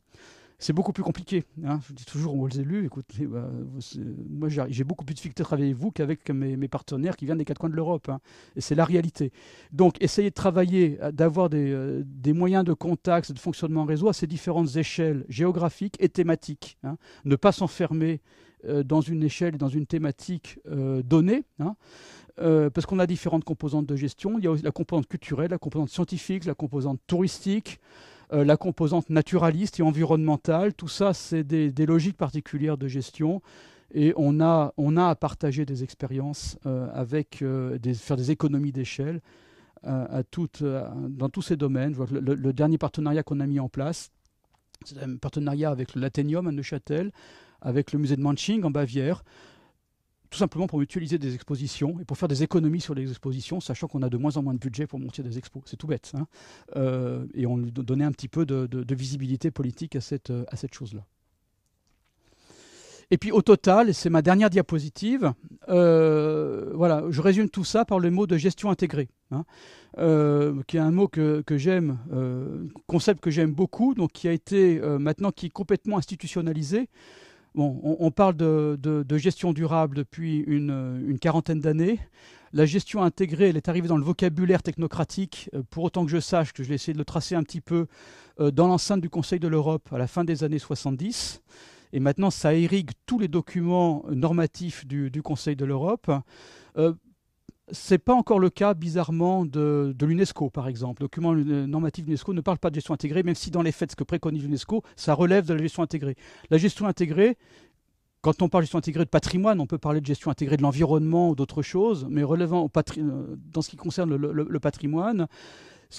c'est beaucoup plus compliqué. Je dis toujours aux élus, écoutez, moi j'ai beaucoup plus de difficulté à travailler avec vous qu'avec mes partenaires qui viennent des quatre coins de l'Europe. Et c'est la réalité. Donc, essayez de travailler, d'avoir des moyens de contact, de fonctionnement en réseau à ces différentes échelles géographiques et thématiques. Ne pas s'enfermer dans une échelle et dans une thématique donnée. Parce qu'on a différentes composantes de gestion. Il y a aussi la composante culturelle, la composante scientifique, la composante touristique, la composante naturaliste et environnementale. Tout ça, c'est des logiques particulières de gestion. Et on a à partager des expériences faire des économies d'échelle dans tous ces domaines. Le dernier partenariat qu'on a mis en place, c'est un partenariat avec l'Athénium à Neuchâtel, avec le musée de Manching en Bavière, tout simplement pour mutualiser des expositions et pour faire des économies sur les expositions, sachant qu'on a de moins en moins de budget pour monter des expos. C'est tout bête. Et on lui donnait un petit peu de visibilité politique à cette chose-là. Et puis au total, c'est ma dernière diapositive, voilà, je résume tout ça par le mot de gestion intégrée, qui est un mot que j'aime, concept que j'aime beaucoup, donc qui a été maintenant qui est complètement institutionnalisé. Bon, on parle de gestion durable depuis une quarantaine d'années. La gestion intégrée, elle est arrivée dans le vocabulaire technocratique, pour autant que je sache, que je vais essayer de le tracer un petit peu, dans l'enceinte du Conseil de l'Europe à la fin des années 70. Et maintenant, ça irrigue tous les documents normatifs du Conseil de l'Europe. Ce n'est pas encore le cas, bizarrement, de l'UNESCO, par exemple. Le document normatif de l'UNESCO ne parle pas de gestion intégrée, même si dans les faits, ce que préconise l'UNESCO, ça relève de la gestion intégrée. La gestion intégrée, quand on parle de gestion intégrée de patrimoine, on peut parler de gestion intégrée de l'environnement ou d'autres choses, mais relevant dans ce qui concerne le patrimoine,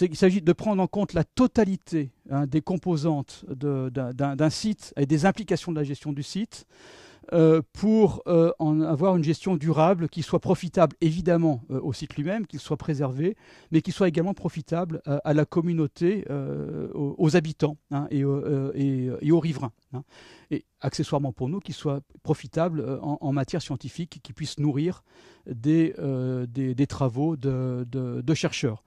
il s'agit de prendre en compte la totalité des composantes d'un site et des implications de la gestion du site, pour en avoir une gestion durable qui soit profitable évidemment au site lui-même, qu'il soit préservé, mais qui soit également profitable à la communauté, aux habitants et aux riverains. Et accessoirement pour nous, qu'il soit profitable en matière scientifique, qui puisse nourrir des travaux de chercheurs.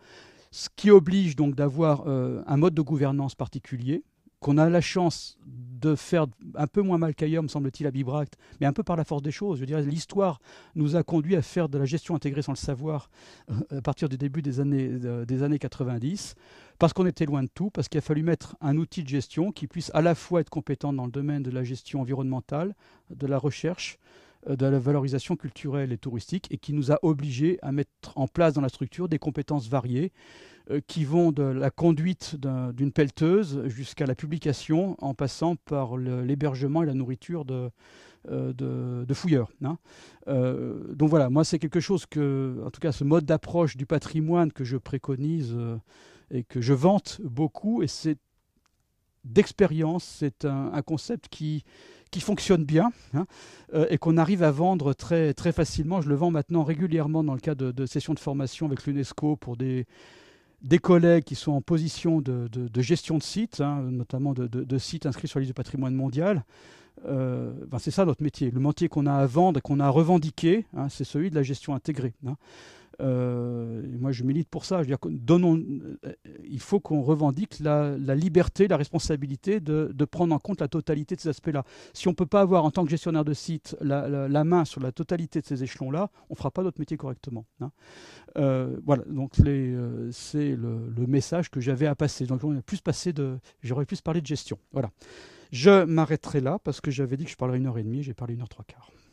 Ce qui oblige donc d'avoir un mode de gouvernance particulier, qu'on a la chance de faire un peu moins mal qu'ailleurs, me semble-t-il, à Bibracte, mais un peu par la force des choses. Je dirais, l'histoire nous a conduit à faire de la gestion intégrée sans le savoir à partir du début des années 90, parce qu'on était loin de tout, parce qu'il a fallu mettre un outil de gestion qui puisse à la fois être compétent dans le domaine de la gestion environnementale, de la recherche, de la valorisation culturelle et touristique, et qui nous a obligés à mettre en place dans la structure des compétences variées qui vont de la conduite d'une pelleteuse jusqu'à la publication, en passant par l'hébergement et la nourriture de fouilleurs. Donc voilà, moi c'est quelque chose en tout cas ce mode d'approche du patrimoine que je préconise et que je vante beaucoup, et c'est d'expérience, c'est un concept qui fonctionne bien, et qu'on arrive à vendre très, très facilement. Je le vends maintenant régulièrement dans le cadre de sessions de formation avec l'UNESCO pour des collègues qui sont en position de gestion de sites, notamment de sites inscrits sur la liste du patrimoine mondial. c'est ça notre métier. Le métier qu'on a à vendre et qu'on a à revendiquer, hein, c'est celui de la gestion intégrée. Hein. Moi, je milite pour ça. Je veux dire, il faut qu'on revendique la liberté, la responsabilité de prendre en compte la totalité de ces aspects-là. Si on ne peut pas avoir, en tant que gestionnaire de site, la main sur la totalité de ces échelons-là, on ne fera pas notre métier correctement. Hein. Voilà, donc c'est le message que j'avais à passer. Donc j'aurais plus parlé de gestion. Voilà. Je m'arrêterai là parce que j'avais dit que je parlerais 1h30, j'ai parlé 1h 3/4.